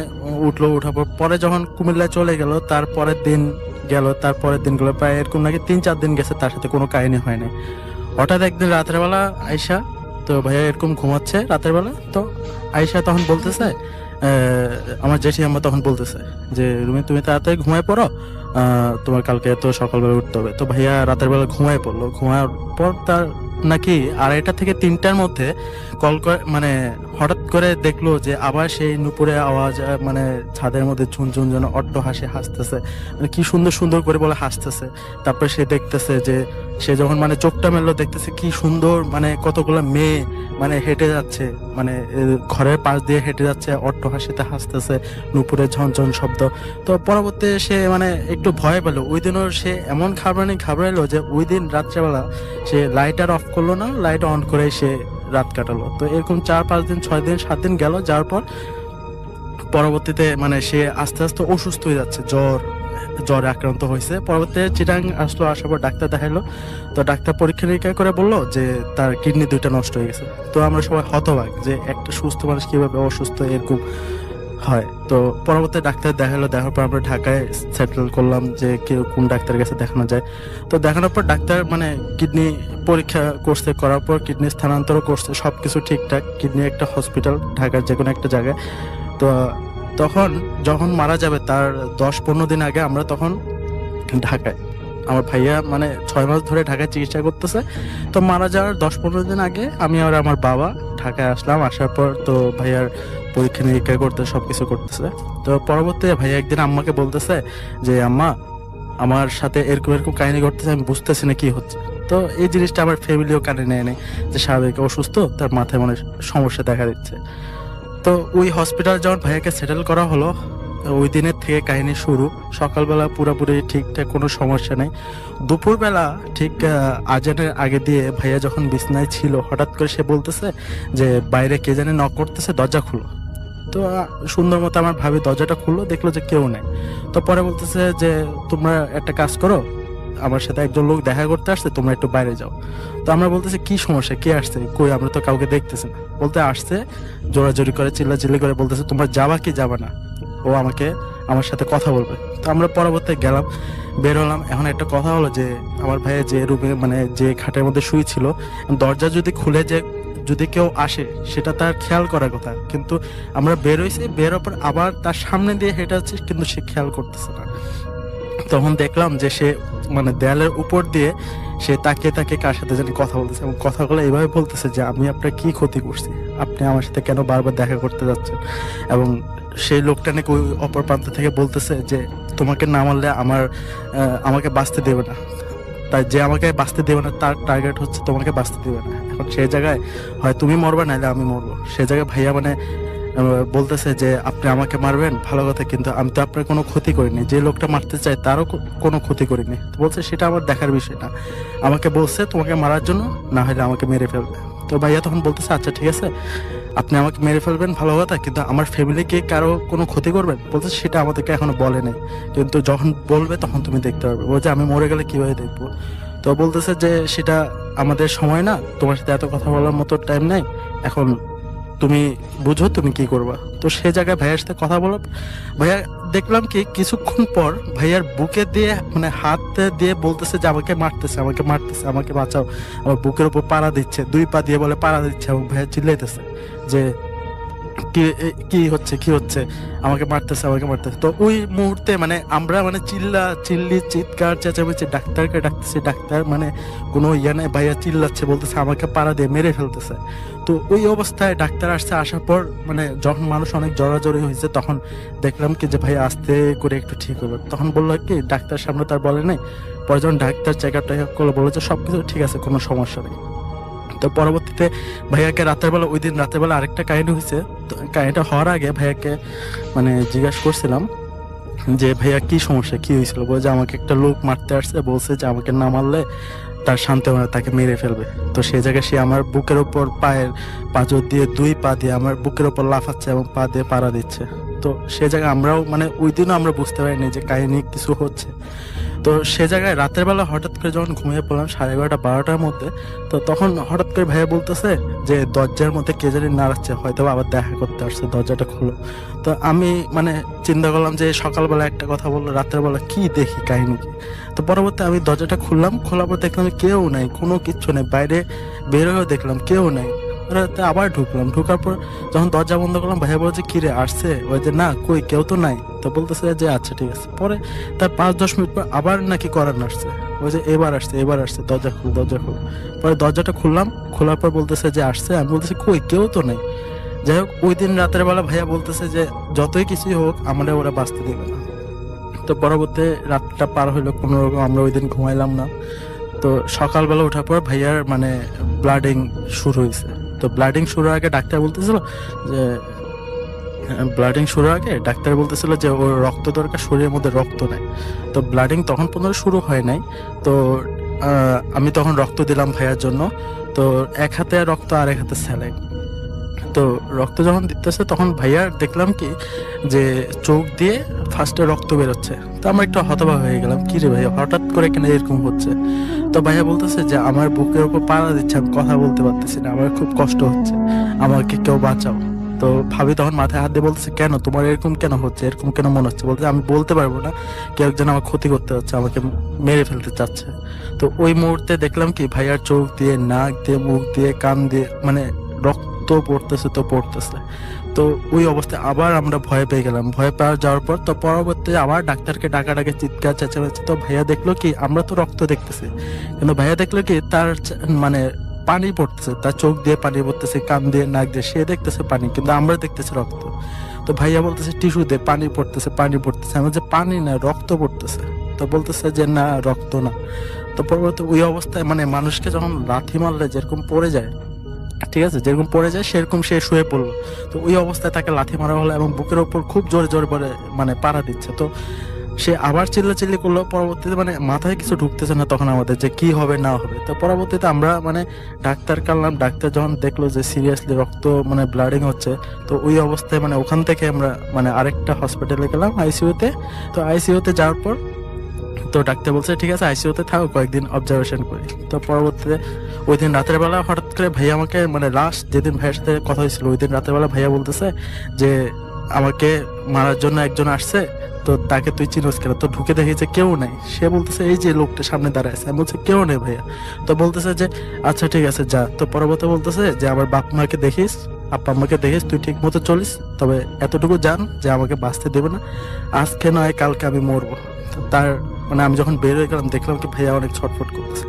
উঠার পরে যখন কুমিল্লায় চলে গেল, তার পরের দিনগুলো প্রায় এরকম নাকি 3-4 দিন গেছে, তার সাথে কোনো কাহিনী হয়নি। হঠাৎ একদিন রাতের বেলা আয়শা, তো ভাইয়া এরকম ঘুমাচ্ছে রাতের বেলা, তো আয়শা তখন বলতেছে, আমার জেঠি আম্মা তখন বলতেছে যে রুমে তুমি তাড়াতাড়ি ঘুমায় পড়ো, তোমার কালকে তো সকালবেলা উঠতে হবে। তো ভাইয়া রাতের বেলা ঘুমায় পড়লো। ঘুমার পর তার নাকি 2:30 থেকে 3টার মধ্যে কল করে, মানে হঠাৎ করে দেখলো যে আবার সেই নুপুরে আওয়াজ, মানে ছাদের মধ্যে ঝুনঝুন যেন অট্ট হাসি হাসতেছে, মানে কি সুন্দর সুন্দর করে বলে হাসতেছে। তারপরে সে দেখতেছে যে সে যখন মানে চোখটা মেললো, দেখতেছে কি সুন্দর মানে কতগুলো মেয়ে মানে হেঁটে যাচ্ছে, মানে ঘরের পাশ দিয়ে হেঁটে যাচ্ছে, অট্ট হাসিতে হাসতেছে, নুপুরের ঝনঝন শব্দ। তো পরবর্তী সে মানে একটু ভয় পেল। ওই দিনও সে এমন ঘাবড়াইলো যে ওই দিন রাত্রেবেলা সে লাইট আর অফ করলো না, লাইট অন করে সে রাত কাটালো। তো এরকম 4-5 দিন 6 দিন 7 দিন গেল, যাওয়ার পর পরবর্তীতে মানে সে আস্তে আস্তে অসুস্থ হয়ে যাচ্ছে, জ্বরে আক্রান্ত হয়েছে। পরবর্তীতে চিটাং আসলো, আসার পর ডাক্তার দেখাইলো। তো ডাক্তার পরীক্ষা নিরীক্ষা করে বললো যে তার কিডনি 2টা নষ্ট হয়ে গেছে। তো আমরা সবাই হতবাক যে একটা সুস্থ মানুষ কিভাবে অসুস্থ এরকম হয়। তো পরবর্তী ডাক্তার দেখালো, দেখার পর আমরা ঢাকায় সেটেল করলাম যে কেউ কোন ডাক্তারের কাছে দেখানো যায়। তো দেখানোর পর ডাক্তার মানে কিডনি পরীক্ষা করছে, করার পর কিডনি স্থানান্তর করছে, সবকিছু ঠিকঠাক। কিডনি একটা হসপিটাল ঢাকার যে কোনো একটা জায়গায়। তো তখন যখন মারা যাবে তার 10-15 দিন আগে আমরা তখন ঢাকায়, আমার ভাইয়া মানে 6 মাস ধরে ঢাকায় চিকিৎসা করতেছে। তো মারা যাওয়ার 10-15 দিন আগে আমি আর আমার বাবা ঢাকায় আসলাম। আসার পর তো ভাইয়ার পরীক্ষা নিরীক্ষা করতে সবকিছু করতেছে। তো পরবর্তীতে ভাইয়া একদিন আম্মাকে বলতেছে যে আম্মা, আমার সাথে এরকম এরকম কাহিনী ঘটতেছে, আমি বুঝতেছি না কি হচ্ছে। তো এই জিনিসটা আমার ফ্যামিলিও কানে নেয় নেই যে স্বাভাবিক অসুস্থ, তার মাথায় মানে সমস্যা দেখা দিচ্ছে। তো ওই হসপিটাল যখন ভাইয়াকে সেটেল করা হলো, ওই দিনের থেকে কাহিনী শুরু। সকালবেলা পুরোপুরি ঠিকঠাক, কোনো সমস্যা নেই। দুপুরবেলা ঠিক আজানের আগে দিয়ে ভাইয়া যখন বিছনায় ছিল, হঠাৎ করে সে বলতেছে যে বাইরে কে জানে নক করতেছে, দরজা খুলো। তো সুন্দর মতো আমার ভাবি দরজাটা খুললো, দেখলো যে কেউ নেই। তো পরে বলতেছে যে তোমরা একটা কাজ করো, আমার সাথে একজন লোক দেখা করতে আসছে, তোমরা একটু বাইরে যাও। তো আমরা বলতেছি কি সমস্যা, কে আসছে, কই আমরা তো কাউকে দেখতেছি না। বলতে আসছে, জোরাজোরি করে চিল্লাচিল্লি করে বলতেছে তোমরা যাবা কি যাবা না, ও আমার সাথে কথা বলবে। তো আমরা পরবর্তী গেলাম, বের হলাম। এখন একটা কথা হলো যে আমার ভাইয়া যে রুমে মানে যে খাটের মধ্যে শুয়েছিল, দরজা যদি খুলে যে যদি কেউ আসে সেটা তার খেয়াল করার কথা, কিন্তু আমরা বের হয়েছি, বেরোর পর আবার তার সামনে দিয়ে হেঁটে যাচ্ছে, কিন্তু সে খেয়াল করতেছে না। তখন দেখলাম যে সে মানে দেয়ালের উপর দিয়ে সে তাকিয়ে তাকিয়ে কার সাথে জানি কথা বলতেছে, এবং কথাগুলো এইভাবে বলতেছে যে আমি আপনার কি ক্ষতি করছি, আপনি আমার সাথে কেন বারবার দেখা করতে যাচ্ছেন। এবং সেই লোকটা নাকি ওই অপর প্রান্ত থেকে বলতেছে যে তোমাকে না মারলে আমাকে বাঁচতে দেবে না, তাই যে আমাকে বাঁচতে দেবে না তার টার্গেট হচ্ছে তোমাকে বাঁচতে দেবে না। এখন সেই জায়গায় হয় তুমি মরবা, নাহলে আমি মরবো। সেই জায়গায় ভাইয়া মানে বলতেছে যে আপনি আমাকে মারবেন ভালো কথা, কিন্তু আমি তো আপনার কোনো ক্ষতি করিনি, যে লোকটা মারতে চায় তারও কোনো ক্ষতি করিনি। তো বলছে সেটা আমার দেখার বিষয় না, আমাকে বলছে তোমাকে মারার জন্য, না হলে আমাকে মেরে ফেলবে। তো ভাইয়া তখন বলতেছে আচ্ছা ঠিক আছে, আপনি আমাকে মেরে ফেলবেন ভালো কথা, কিন্তু আমার ফ্যামিলিকে কারো কোনো ক্ষতি করবেন? বলতে সেটা আমাদেরকে এখনো বলে নাই, কিন্তু যখন বলবে তখন তুমি দেখতে পারবে। বলছে আমি মরে গেলে কিভাবে দেখবো? তো বলতেছে যে সেটা আমাদের সময় না, তোমার সাথে এত কথা বলার মতো টাইম নাই, এখন তুমি বুঝো তুমি কি করবা। তো সে জায়গায় ভাইয়ার সাথে কথা বলো, ভাইয়া দেখলাম কি কিছুক্ষণ পর ভাইয়ার বুকে দিয়ে মানে হাত দিয়ে বলতেছে যে আমাকে মারতেছে, আমাকে মারতেছে, আমাকে বাঁচাও। আমার বুকের উপর পাড়া দিচ্ছে, 2 পা দিয়ে বলে পাড়া দিচ্ছে, এবং ভাইয়া চিল্লাইতেছে যে কি হচ্ছে, আমাকে মারতেছে, আমাকে মারতেছে। তো ওই মুহূর্তে মানে আমরা মানে চিৎকার চেঁচামেচি, ডাক্তারকে ডাকতেছে, ডাক্তার মানে কোনো ইয়ে নাই, ভাইয়া চিল্লাচ্ছে, বলতেছে আমাকে পাড়া দিয়ে মেরে ফেলতেছে। তো ওই অবস্থায় ডাক্তার আসছে, আসার পর মানে যখন মানুষ অনেক জড়াজড়ি হয়েছে, তখন দেখলাম কি যে ভাই আস্তে করে একটু ঠিক হলো। তখন বললো কি ডাক্তার সামনে তার বলে নাই, পরে যখন ডাক্তার চেক আপ করলো বললো যে সবকিছু ঠিক আছে, কোনো সমস্যা নেই। তো পরবর্তীতে ভাইয়াকে ওই দিন রাতের বেলা আরেকটা কাহিনী হয়েছে। তো কাহিনীটা হওয়ার আগে ভাইয়াকে মানে জিজ্ঞাসা করছিলাম যে ভাইয়া কি সমস্যা, কি হয়েছিল? বলে যে আমাকে একটা লোক মারতে আসছে, বলছে যে আমাকে না মারলে তার শান্তি হবে না, তাকে মেরে ফেলবে। তো সেই জায়গায় সে আমার বুকের ওপর পাঁজর দিয়ে 2 পা দিয়ে আমার বুকের ওপর লাফাচ্ছে এবং পা দিয়ে পাড়া দিচ্ছে। তো সে জায়গায় আমরাও মানে ওই দিনও আমরা বুঝতে পারিনি যে কাহিনী কিছু হচ্ছে। তো সে জায়গায় রাতের বেলা হঠাৎ করে যখন ঘুমিয়ে পড়লাম 11:30-12টার মধ্যে, তো তখন হঠাৎ করে ভাইয়া বলতেছে যে দরজার মধ্যে কে জানি নাড়াচ্ছে, হয়তো আবার দেখা করতে আসছে, দরজাটা খুলো। তো আমি মানে চিন্তা করলাম যে সকালবেলা একটা কথা বললো, রাতের বেলা কি দেখি কাহিনী কি। তো পরবর্তী আমি দরজাটা খুললাম, খোলার পর দেখলাম কেউ নাই, কোনো কিচ্ছু নেই, বাইরে বের হয়েও দেখলাম কেউ নাই। রাতে আবার ঢুকলাম, ঢুকার পর যখন দরজা বন্ধ করলাম ভাইয়া বলছে কি রে আসছে, ওই যে না কই কেউ তো নাই, তো বলতেছে যে আচ্ছা ঠিক আছে। পরে তার 5-10 মিনিট পর আবার নাকি করার আসছে, ওই যে এবার আসছে দরজা খুল দরজা খুল। পরে দরজাটা খুললাম, খোলার পর বলতেছে যে আসছে, আমি বলতেছি কই কেউ তো নেই। যাই হোক ওই দিন রাতের বেলা ভাইয়া বলতেছে যে যতই কিছুই হোক আমাদের ওরা বাঁচতে দেবে না। তো পরবর্তী রাতটা পার হইলো, কোনো রকম আমরা ওই দিন ঘুমাইলাম না। তো সকালবেলা ওঠার পর ভাইয়ার মানে ব্লাডিং শুরু হয়েছে। তো ব্লাডিং শুরুর আগে ডাক্তার বলতেছিল যে ওর রক্ত দরকার, শরীরের মধ্যে রক্ত নাই। তো ব্লাডিং তখন পর্যন্ত শুরু হয় নাই। তো আমি তখন রক্ত দিলাম ভাইয়ার জন্য। তো এক হাতে রক্ত আর এক হাতে স্যালাইন। তো রক্ত যখন দিতেছে তখন ভাইয়ার দেখলাম কি যে চোখ দিয়ে ফার্স্টে রক্ত বেরোচ্ছে। তো আমরা একটু হতবাক হয়ে গেলাম, কি রে ভাইয়া হঠাৎ করে কেন এরকম হচ্ছে। তো ভাইয়া বলতেছে যে আমার বুকের উপর পাড়া দিচ্ছে, আমি কথা বলতে পারতেছি না, আমার খুব কষ্ট হচ্ছে, আমাকে কেউ বাঁচাও। তো ভাবি তখন মাথায় হাত দিয়ে বলতেছে কেন তোমার এরকম কেন হচ্ছে, এরকম কেন মনে হচ্ছে। বলতে আমি বলতে পারবো না, কেউ একজন আমার ক্ষতি করতে হচ্ছে, আমাকে মেরে ফেলতে চাচ্ছে। তো ওই মুহূর্তে দেখলাম কি ভাইয়ার চোখ দিয়ে, নাক দিয়ে, মুখ দিয়ে, কান দিয়ে মানে রক্ত পড়তেছে তো পড়তেছে। তো ওই অবস্থায় আবার আমরা ভয় পেয়ে গেলাম। ভয় পাওয়া যাওয়ার পর তো পরবর্তীতে আবার ডাক্তারকে ডাকাডাকি চিৎকার চেঁচামেচি। তো ভাইয়া দেখলো কি আমরা তো রক্ত দেখতেছি, কিন্তু ভাইয়া দেখলো কি তার মানে পানি পড়তেছে, তার চোখ দিয়ে পানি পড়তেছে, কান দিয়ে, নাক দিয়ে, সে দেখতেছে পানি, কিন্তু আমরা দেখতেছি রক্ত। তো ভাইয়া বলতেছে টিস্যু দে, পানি পড়তেছে। আমার যে পানি না রক্ত পড়তেছে। তো বলতেছে যে না রক্ত না। তো পরবর্তী ওই অবস্থায় মানে মানুষকে যখন লাথি মারলে যেরকম পড়ে যায়, ঠিক আছে, যেরকম পড়ে যায় সেরকম সে শুয়ে পড়লো। তো ওই অবস্থায় তাকে লাথি মারা হলো এবং বুকের ওপর খুব জোরে জোরে পরে মানে পাড়া দিচ্ছে। তো সে আবার চিল্লাচিল্লি করলো। পরবর্তীতে মানে মাথায় কিছু ঢুকতেছে না তখন আমাদের যে কি হবে না হবে। তো পরবর্তীতে আমরা মানে ডাক্তার কাললাম। ডাক্তার যখন দেখলো যে সিরিয়াসলি রক্ত মানে ব্লাডিং হচ্ছে, তো ওই অবস্থায় মানে ওখান থেকে আমরা মানে আরেকটা হসপিটালে গেলাম, আইসিইউতে। তো আইসিইউতে যাওয়ার পর তো ডাক্তার বলছে ঠিক আছে আইসিইউতে থাকো, কয়েকদিন অবজারভেশন করি। তো পরবর্তীতে ওই দিন রাতের বেলা হঠাৎ করে ভাইয়া আমাকে মানে লাস্ট যেদিন ভাইয়ের সাথে কথা হয়েছিল ওই দিন রাতের বেলা ভাইয়া বলতেছে যে আমাকে মারার জন্য একজন আসছে, তো তাকে তুই চিনোস কেন। তো ঢুকে দেখেছে কেউ নাই। সে বলতেছে এই যে লোকটা সামনে দাঁড়ায় আছে। আমি বলছি কেউ নেই ভাইয়া। তো বলতেছে যে আচ্ছা ঠিক আছে যা। তো পরবর্তী বলতেছে যে আমার বাপ মাকে দেখিস, আপা আম্মাকে দেখিস, তুই ঠিক মতো চলিস, তবে এতটুকু জান যে আমাকে বাঁচতে দেবে না, আজকে নয় কালকে আমি মরবো। তো তার মানে আমি যখন বের হয়ে গেলাম দেখলাম কি ভাইয়া অনেক ছটফট করতেছে।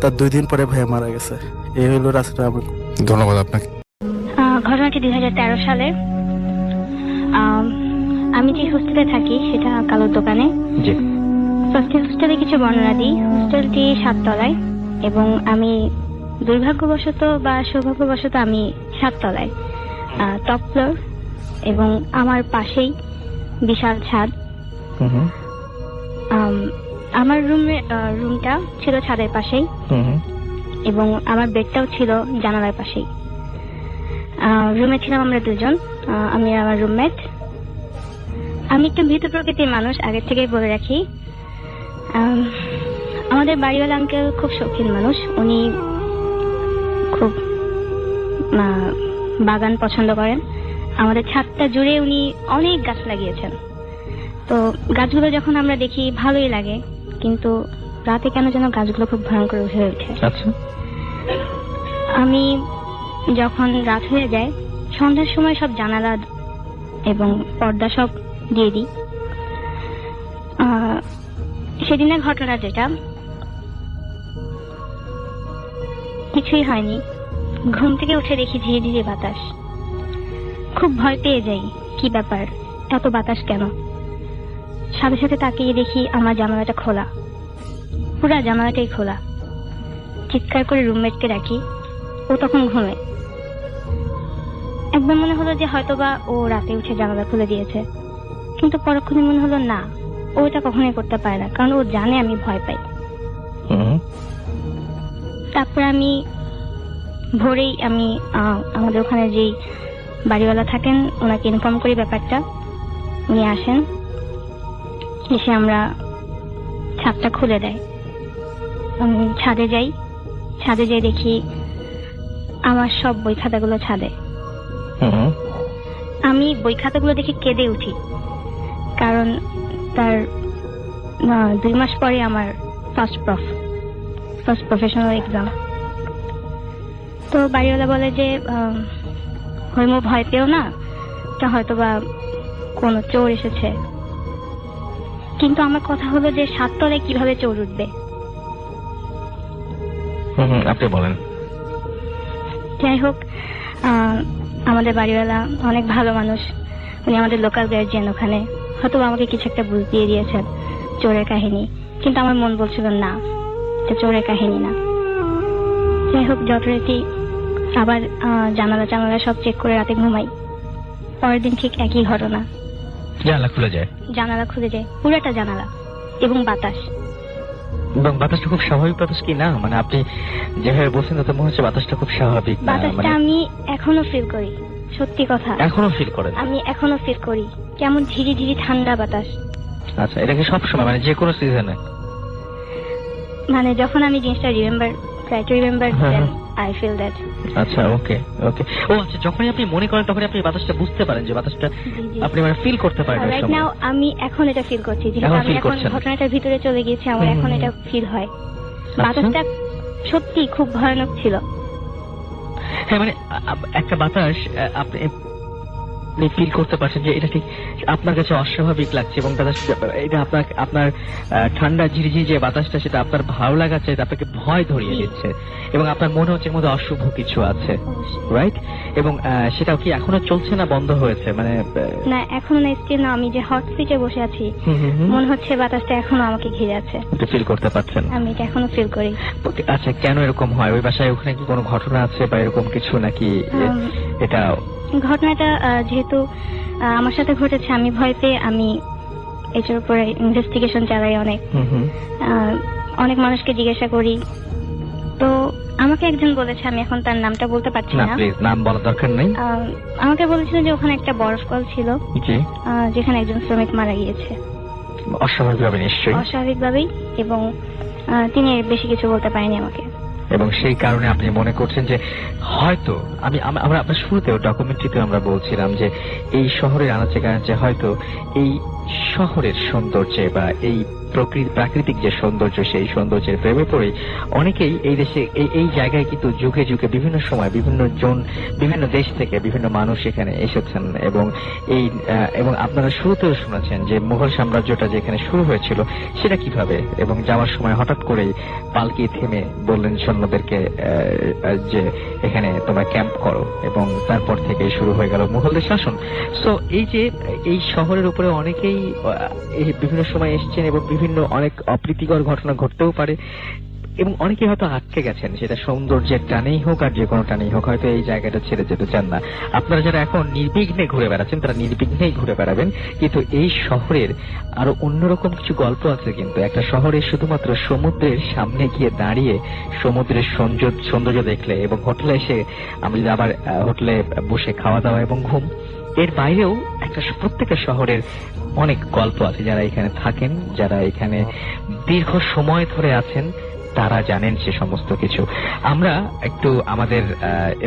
তার 2 দিন পরে ভাইয়া মারা গেছে। এই হলো রাস্তা। ধন্যবাদ আপনাকে। ঘটনাটি 2013 সালে। আমি যে হোস্টেলে থাকি সেটা কালোর দোকানে। হোস্টেলে কিছু বর্ণনা দিই। হোস্টেলটি 7 তলায় এবং আমি দুর্ভাগ্যবশত বা সৌভাগ্যবশত আমি 7 তলায়, টপ ফ্লোর, এবং আমার পাশেই বিশাল ছাদ। আমার রুমটা ছিল ছাদের পাশেই এবং আমার বেডটাও ছিল জানালার পাশেই। রুমে ছিলাম আমরা 2 জন, আমি আর আমার রুমমেট। আমি একটু ভীত প্রকৃতির মানুষ, আগের থেকেই বলে রাখি। আমাদের বাড়িওয়ালা আঙ্কেল খুব শৌখিন মানুষ। উনি খুব বাগান পছন্দ করেন। আমাদের ছাদটা জুড়ে উনি অনেক গাছ লাগিয়েছেন। তো গাছগুলো যখন আমরা দেখি ভালোই লাগে, কিন্তু রাতে কেন যেন গাছগুলো খুব ভয়ঙ্কর হয়ে ওঠে। আচ্ছা, আমি যখন রাত হয়ে যায় সন্ধ্যার সময় সব জানালা এবং পর্দা সব দিয়ে দিই। সেদিনের ঘটনা যেটা, কিছুই হয়নি। ঘুম থেকে উঠে দেখি ধীরে ধীরে বাতাস। খুব ভয় পেয়ে যাই, কি ব্যাপার, এত বাতাস কেন। সাথে সাথে তাকিয়ে দেখি আমার জানালাটা খোলা, পুরা জানালাটাই খোলা। চিৎকার করে রুমমেটকে ডাকি, ও তখন ঘুমে। একবার মনে হলো যে হয়তোবা ও রাতে উঠে জানালা খুলে দিয়েছে, কিন্তু পরক্ষণে মনে হলো না, ও এটা কখনোই করতে পারে না, কারণ ও জানে আমি ভয় পাই। তারপর আমি ভোরেই আমি আমাদের ওখানে যেই বাড়িওয়ালা থাকেন ওনাকে ইনফর্ম করি ব্যাপারটা। উনি আসেন, এসে আমরা ছাদটা খুলে দেয়। আমি ছাদে যাই দেখি আমার সব বই খাতাগুলো ছাদে। আমি বই খাতাগুলো দেখে কেঁদে উঠি, কারণ তার 2 মাস পরে আমার ফার্স্ট প্রফেশনাল এক্সাম। তো তো বাড়িওয়ালা বলে যে হৈমু ভয় পেও না, এটা হয়তো বা কোনো চোর এসেছে। কিন্তু আমার কথা হলো যে 7 তলায় কিভাবে চোর উঠবে? আপনি বলেন। যাই হোক, আমাদের বাড়িওয়ালা অনেক ভালো মানুষ, উনি আমাদের লোকাল গার্জিয়ান, ওখানে হয়তো আমাকে কিছু একটা বুঝিয়ে দিয়েছেন চোরের কাহিনী, কিন্তু আমার মন বলছিল না, এটা চোরের কাহিনী না। যাই হোক, যথারীতি আবার জানালা সব চেক করে রাতে ঘুমাই। পরের দিন ঠিক একই ঘটনা, জানালা খুলে যায়, জানালা খুলে যায়, পুরোটা জানালা, এবং বাতাস। এবং বাতাসটা খুব স্বাভাবিক বাতাস কি না? মানে আপনি যেভাবে বলছেন তাতে মনে হচ্ছে বাতাসটা খুব স্বাভাবিক না? বাতাসটা আমি এখনো ফিল করি, সত্যি কথা এখনো ফিল করেন? আমি এখনো ফিল করি, কেমন ঝিরি ঝিরি ঠান্ডা বাতাস। আচ্ছা, এটা কি সবসময়, মানে যে কোনো সিজনে? মানে যখন আমি জিনিসটা try to remember, then I feel that. আচ্ছা, ওকে ওকে। ও আচ্ছা, যখনই আপনি মনে করেন তখনই আপনি বাতাসটা বুঝতে পারেন, যে বাতাসটা আপনি মানে ফিল করতে পারেন ওই রাইট সময়। নাও আমি এখন এটা ফিল করছি, যেহেতু এখন আমি feel এখন করছেন। ঘটনাটার ভিতরে চলে গিয়েছি, আমার এখন এটা ফিল হয়। বাতাসটা সত্যি খুব ভয়ানক ছিল। হ্যাঁ, মানে একটা বাতাস আপনি ফিল করতে পারছেন যে এটা ঠিক আপনার কাছে অস্বাভাবিক লাগছে, এবং এটা আপনার ঠান্ডা ঝিরিঝিরি যে বাতাসটা, সেটা আপনার ভালো লাগাচ্ছে, আপনাকে ভয় ধরিয়ে দিচ্ছে, এবং আপনার মনে হচ্ছে এর মধ্যে অশুভ কিছু আছে, রাইট? এবং সেটাও কি এখনো চলছে না বন্ধ হয়েছে? মানে না, এখনো না, স্টিল না। আমি যে হট সিটে বসে আছি, মনে হচ্ছে বাতাসটা এখনো আমাকে ঘিরে আছে। এটা ফিল করতে পারছেন? আমি এটা এখনো ফিল করি। আচ্ছা, কেন এরকম হয়? ওই বাসায় ওখানে কি কোনো ঘটনা আছে বা এরকম কিছু, নাকি এটা ঘটনাটা যেহেতু আমার সাথে ঘটেছে, আমি ভয় পেয়ে আমি এটার উপরে ইনভেস্টিগেশন চালাই, অনেক মানুষকে জিজ্ঞাসা করি। তো আমাকে একজন বলেছে, আমি এখন তার নামটা বলতে পারছি না, না, প্লিজ নাম বলার দরকার নেই। আমাকে বলেছিল যে ওখানে একটা বরফ কল ছিল, জি, যেখানে একজন শ্রমিক মারা গিয়েছে অস্বাভাবিকভাবে, নিশ্চয়ই অস্বাভাবিকভাবেই, এবং তিনি এর বেশি কিছু বলতে পারেনি আমাকে। এবং সেই কারণে আপনি মনে করছেন যে হয়তো আমরা আপনার শুরুতেও ডকুমেন্টারিতে আমরা বলছিলাম যে এই শহরের আনাচে কানাচে হয়তো এই শহরের সৌন্দর্যে বা এই প্রাকৃতিক যে সৌন্দর্য, সেই সৌন্দর্যের প্রেমে পড়ে অনেকেই এই দেশে এই জায়গায় কিন্তু যুগে যুগে বিভিন্ন সময় বিভিন্ন দেশ থেকে বিভিন্ন মানুষ এখানে এসেছেন, এবং আপনারা শুরুতেও শুনেছেন যে মুঘল সাম্রাজ্যটা যেখানে শুরু হয়েছিল সেটা কিভাবে, এবং যাওয়ার সময় হঠাৎ করেই পালকি থেমে বললেন সৈন্যদেরকে যে এখানে তোমরা ক্যাম্প করো, এবং তারপর থেকে শুরু হয়ে গেল মুঘলদের শাসন। সো এই শহরের উপরে অনেকেই বিভিন্ন সময় এসেছেন, এবং বিভিন্ন অনেক অপ্রীতিকর ঘটনা ঘটতেও পারে, এবং অনেকে হয়তো আটকে গেছেন, সেটা সৌন্দর্যের টানেই হোক আর যে কোনো টানেই হোক, হয়তো এই জায়গাটা ছেড়ে যেতে চান না। আপনারা যারা এখন নির্বিঘ্নে ঘুরে বেড়াচ্ছেন, তারা নির্বিঘ্নেই ঘুরে বেড়াবেন, কিন্তু এই শহরের আরো অন্যরকম কিছু গল্প আছে। কিন্তু একটা শহরে শুধুমাত্র সমুদ্রের সামনে গিয়ে দাঁড়িয়ে সমুদ্রের সৌন্দর্য দেখলে, এবং হোটেলে এসে আমি যদি আবার হোটেলে বসে খাওয়া দাওয়া এবং ঘুম, এর বাইরেও প্রত্যেকটা শহরের অনেক গল্প আছে। যারা এখানে থাকেন, যারা এখানে দীর্ঘ সময় ধরে আছেন, তারা জানেন সে সমস্ত কিছু। আমরা একটু আমাদের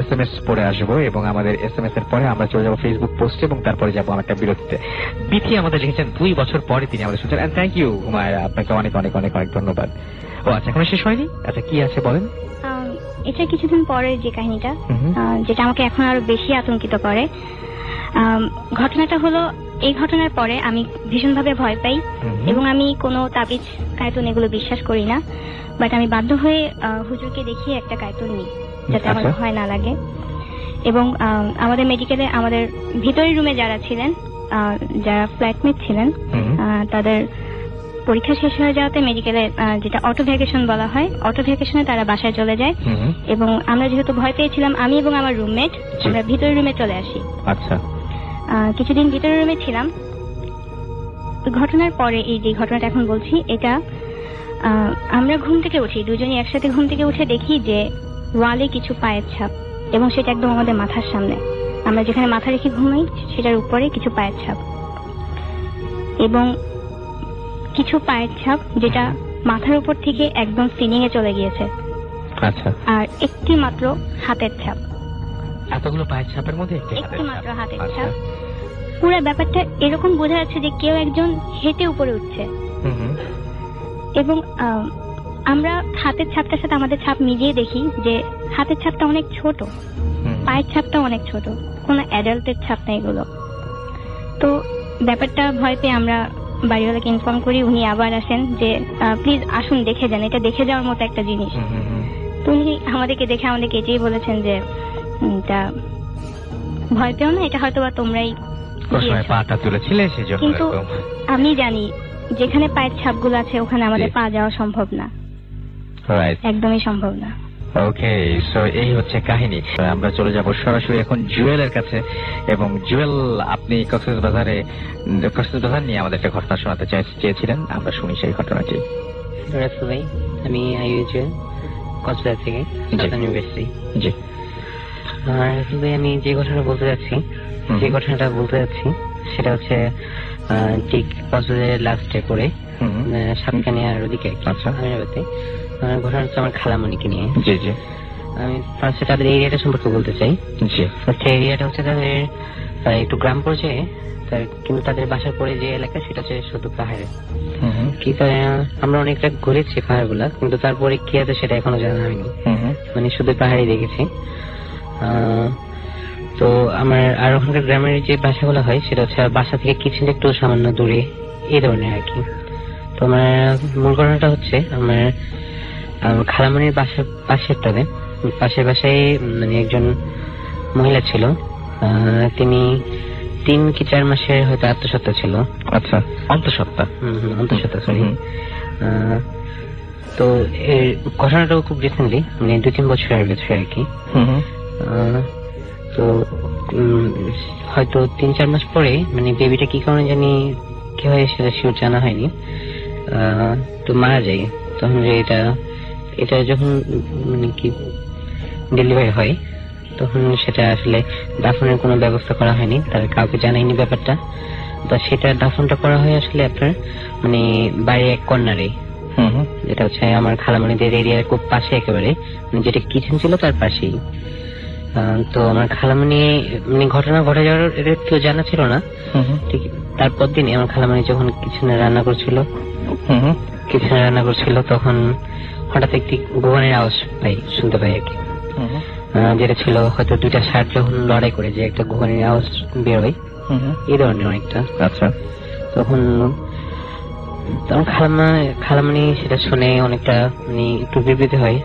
SMS পড়ে আসবো, এবং আমাদের SMS এর পরে আমরা চলে যাবো ফেসবুক পোস্টে, এবং তারপরে যাবো একটা বিরতিতে। বিথি আমাদের লিখেছেন 2 বছর পরে তিনি আমাদের শুনছেন, এন্ড থ্যাংক ইউ হুমায়রা, আপনাকে অনেক অনেক অনেক অনেক ধন্যবাদ। ও আচ্ছা, এখনো শেষ হয়নি? আচ্ছা, কি আছে বলেন। এটা কিছুদিন পরে যে কাহিনীটা, যেটা আমাকে এখন আরো বেশি আতঙ্কিত করে। ঘটনাটা হলো, এই ঘটনার পরে আমি ভীষণভাবে ভয় পাই, এবং আমি কোনো তাবিজ কায়তুন এগুলো বিশ্বাস করি না, বাট আমি বাধ্য হয়ে হুজুরকে দেখিয়ে একটা কায়তুন নিই, যাতে আমার ভয় না লাগে। এবং আমাদের মেডিকেলে আমাদের ভিতরের রুমে যারা ছিলেন, যারা ফ্ল্যাটমেট ছিলেন, তাদের পরীক্ষা শেষ হয়ে যাওয়াতে মেডিকেলে যেটা অটো ভ্যাকেশন বলা হয়, অটো ভ্যাকেশনে তারা বাসায় চলে যায়, এবং আমরা যেহেতু ভয় পেয়েছিলাম, আমি এবং আমার রুমমেট আমরা ভিতরের রুমে চলে আসি। আচ্ছা, কিছুদিন ভিতরের রুমে ছিলাম। ঘটনার পরে এই যে ঘটনাটা এখন বলছি, এটা আমরা ঘুম থেকে উঠি, দুজনই একসাথে ঘুম থেকে উঠে দেখি যে ওয়ালে কিছু পায়ের ছাপ, এবং সেটা একদম আমাদের মাথার সামনে, আমরা যেখানে মাথা রেখে ঘুমাই সেটার উপরে কিছু পায়ের ছাপ, এবং কিছু পায়ের ছাপ যেটা মাথার উপর থেকে একদম সিলিং এ চলে গিয়েছে। আচ্ছা, আর একটি মাত্র হাতের ছাপ। এতগুলো পায়ের ছাপের মধ্যে একটি মাত্র হাতের ছাপ। পুরো ব্যাপারটা এরকম বোঝা যাচ্ছে যে কেউ একজন হেঁটে উপরে উঠছে, এবং আমরা হাতের ছাপটার সাথে আমাদের ছাপ মিলিয়ে দেখি যে হাতের ছাপটা অনেক ছোট, পায়ের ছাপটা অনেক ছোট, কোনো অ্যাডাল্টের ছাপ না এগুলো। তো ব্যাপারটা ভয় পেয়ে আমরা বাড়িওয়ালাকে ইনফর্ম করি, উনি আবার আসেন যে প্লিজ আসুন দেখে যান, এটা দেখে যাওয়ার মতো একটা জিনিস। তো উনি আমাদেরকে দেখে আমাদেরকে এটাই বলেছেন যে এটা ভয় পেও না, এটা হয়তো বা তোমরাই দিয়েছো। পাটা তুলেছিলে সেজন্য। কিন্তু আমি জানি যেখানে পায়ের ছাপগুলো আছে ওখানে আমাদের পা যাওয়া সম্ভব না, রাইট, একদমই সম্ভব না। ওকে, সো এই হচ্ছে কাহিনী। আমরা চলে যাব সরাসরি এখন জুয়েলের কাছে। এবং জুয়েল, আপনি কক্সবাজার নিয়ে আমাদের একটা ঘটনা শোনাতে চেয়েছিলেন, আমরা শুনি সেই ঘটনাটি। রাসেল ভাই, আমি আইইউজুয়েল কক্সবাজার থেকে, সাউদার্ন ইউনিভার্সিটি। জি। রাসেল ভাই, আমি যে ঘটনাটা বলতে যাচ্ছি সেটা হচ্ছে ঠিক কক্সবাজারের লাস্টে করে সাতকানিয়ার ওদিকে। আচ্ছা। আমিরাবাদে ঘটনা হচ্ছে আমার খালামণিকে নিয়ে। জি জি। আমি ফার্স্টে তাদের এরিয়াটা সম্পর্কে বলতে চাই। জি। ফার্স্ট এরিয়াটা হচ্ছে তাদের একটু গ্রাম পর্যায়ে, কিন্তু তাদের বাসার পরে যে এলাকা সেটা হচ্ছে শুধু পাহাড়ে। কি আমরা অনেকটা ঘুরেছি পাহাড়গুলা, কিন্তু তারপরে কি আছে সেটা এখনো জানা হয়নি, মানে শুধু পাহাড়ি দেখেছি। তো আমার আর ওখানকার গ্রামের যে বাসাগুলো হয় সেটা হচ্ছে বাসা থেকে কিছু একটু সামান্য দূরে, এই ধরনের আর কি। তো আমার মূল ঘটনাটা হচ্ছে আমার খালামণির পাশের বাসায় মানে একজন মহিলা ছিল, তিনি 3 কি 4 মাসের হয়তো আত্মসত্ত্বা ছিল। আচ্ছা, অন্তঃসত্ত্বা। অন্তঃসত্ত্বা, সরি। তো এর ঘটনাটাও খুব রিসেন্টলি, মানে 2-3 বছরের ভেতরে আর কি। তো হয়তো 3-4 মাস পরে মানে বেবিটা কি কারণে জানি কি হয় সেটা শিওর জানা হয়নি, তো মারা যায়। তখন যে এটা যখন মানে কি ডেলিভারি হয় তখন সেটা আসলে দাফনের কোনো ব্যবস্থা করা হয়নি, তার কাউকে জানায়নি ব্যাপারটা। তো সেটা দাফনটা করা হয় আসলে আপনার মানে বাইরে এক কর্নারে, যেটা হচ্ছে আমার খালামণিদের এরিয়ার খুব পাশে একেবারে, মানে যেটা কিচেন ছিল তার পাশেই। তো আমার খালামণি মানে ঘটনা ঘটে যাওয়ার একটু জানা ছিল না, ঠিক তারপর দিনই আমার খালামণি যখন কিচেনে রান্না করছিল তখন হঠাৎ একটি গোগানের আওয়াজ শুনতে পাই আর কি, যেটা ছিল হয়তো 2টা ষাঁড় যখন লড়াই করে যে একটা গোগানের আওয়াজ বেরোয়, এই ধরনের অনেকটা। আচ্ছা। তখন খালামণি সেটা শুনে অনেকটা মানে একটু বিব্রত হয়ে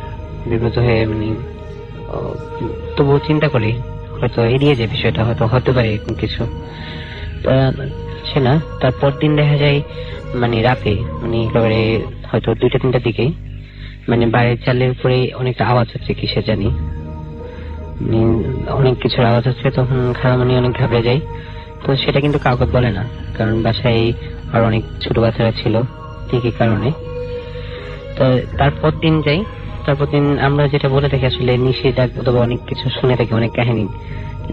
মানে তবুও চিন্তা করি হয়তো এড়িয়ে যে বিষয়টা হয়তো হতে পারে এরকম কিছু। সে না, তারপর দিন দেখা যায় মানে রাতে মানে একেবারে হয়তো 2টা-3টার দিকে মানে বাইরের চালের উপরে অনেকটা আওয়াজ হচ্ছে, কিসে জানি অনেক কিছুর আওয়াজ হচ্ছে। তখন খালামণি অনেক ঘাবড়ে যায়। তো সেটা কিন্তু কাউকে বলে না, কারণ বাসায় আর অনেক ছোট বাচ্চারা ছিল, ঠিকই কারণে। তো তারপর দিন আমরা যেটা বলে থাকি আসলে নিষেধ অথবা অনেক কিছু শুনে থাকি, অনেক কাহিনী।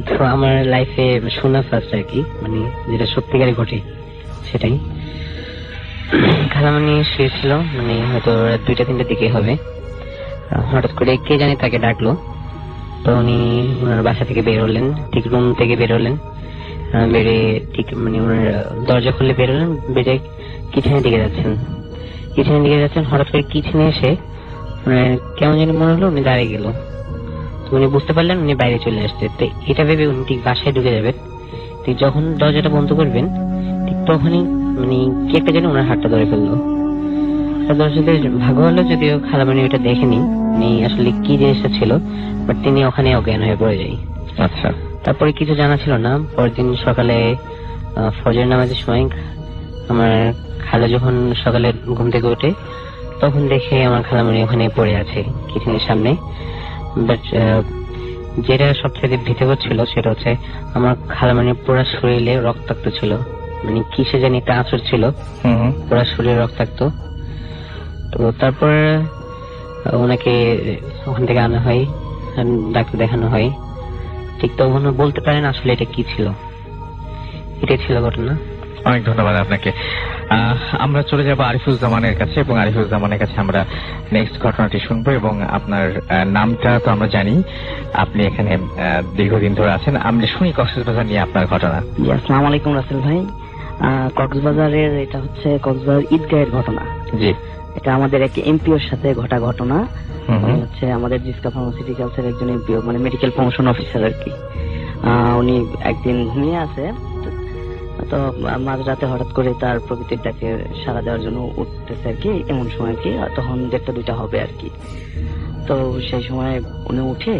তো আমার লাইফে শোনা ফার্স্ট আর কি, মানে যেটা সত্যিকারে ঘটে সেটাই। খালামণি শুয়েছিল মানে হয়তো 2টা-3টার দিকে হবে, হঠাৎ করে কে জানি তাকে ডাকলো। তো উনি ওনার বাসা থেকে বের হলেন, ঠিক রুম থেকে বের হলেন, বেড়ে ঠিক মানে ওনার দরজা খুলে বের হলেন, বেড়ে কিচেনের দিকে যাচ্ছেন। হঠাৎ করে কিচেনে এসে কেমন জানি মনে হলো উনি দাঁড়িয়ে গেল। তো উনি বুঝতে পারলেন উনি বাইরে চলে আসছে। তো এটা ভেবে উনি ঠিক বাসায় ঢুকে যাবেন, ঠিক যখন দরজাটা বন্ধ করবেন ঠিক তখনই মানে কি একটা জানি ওনার হাতটা ধরে ফেললো। দরজাতে ভাগ হলো, যদিও খালামণি ওটা দেখেনি আসলে কি জিনিসটা ছিল, বাট তিনি ওখানে অজ্ঞান হয়ে পড়ে যায়। আচ্ছা। তারপরে কিছু জানা ছিল না। পরের দিন সকালে ফজর নামাজের সময় আমার খালা যখন সকালে ঘুম থেকে ওঠে তখন দেখে আমার খালামণি ওখানে পড়ে আছে কিচেনের সামনে। বাট যেটা সবথেকে ভীতিকর ছিল সেটা হচ্ছে আমার খালামণির পুরো শরীরে রক্তাক্ত ছিল, মানে কিসে জানি একটা আঁচড় ছিল, পুরো শরীরে রক্তাক্ত। তো তারপর ওনাকে ওখান থেকে আনা হয়, ডাক্তার দেখানো হয়। ঠিক তখন বলতে পারেন আসলে এটা কি ছিল। এটাই ছিল ঘটনা। অনেক ধন্যবাদ আপনাকে। আমরা চলে যাব আরিফুজ্জামানের কাছে, এবং আরিফুজ্জামানের কাছে আমরা নেক্সট ঘটনাটি শুনবো। এবং আপনার নামটা তো আমরা জানি, আপনি এখানে দীর্ঘদিন ধরে আছেন। আমরা শুনি কক্সবাজার নিয়ে আপনার ঘটনা। আসসালামু আলাইকুম রাসেল ভাই। কক্সবাজারের এটা হচ্ছে কক্সবাজার ঈদগাহের ঘটনা। জি। এটা আমাদের এক এমপিওর সাথে ঘটা ঘটনা। উনি হচ্ছে আমাদের জিসকা ফার্মাসিউটিক্যালস এর একজন মানে মেডিকেল প্রমোশন অফিসার আর কি। উনি একদিন ঘুমিয়ে আছে, তো মাঝরাতে হঠাৎ করে তার প্রকৃতির ডাকে সাড়া দেওয়ার জন্য উঠতেছে আর কি, এমন সময় কি তখন 1:30-2টা হবে আর কি। তো সেই সময় উনি উঠে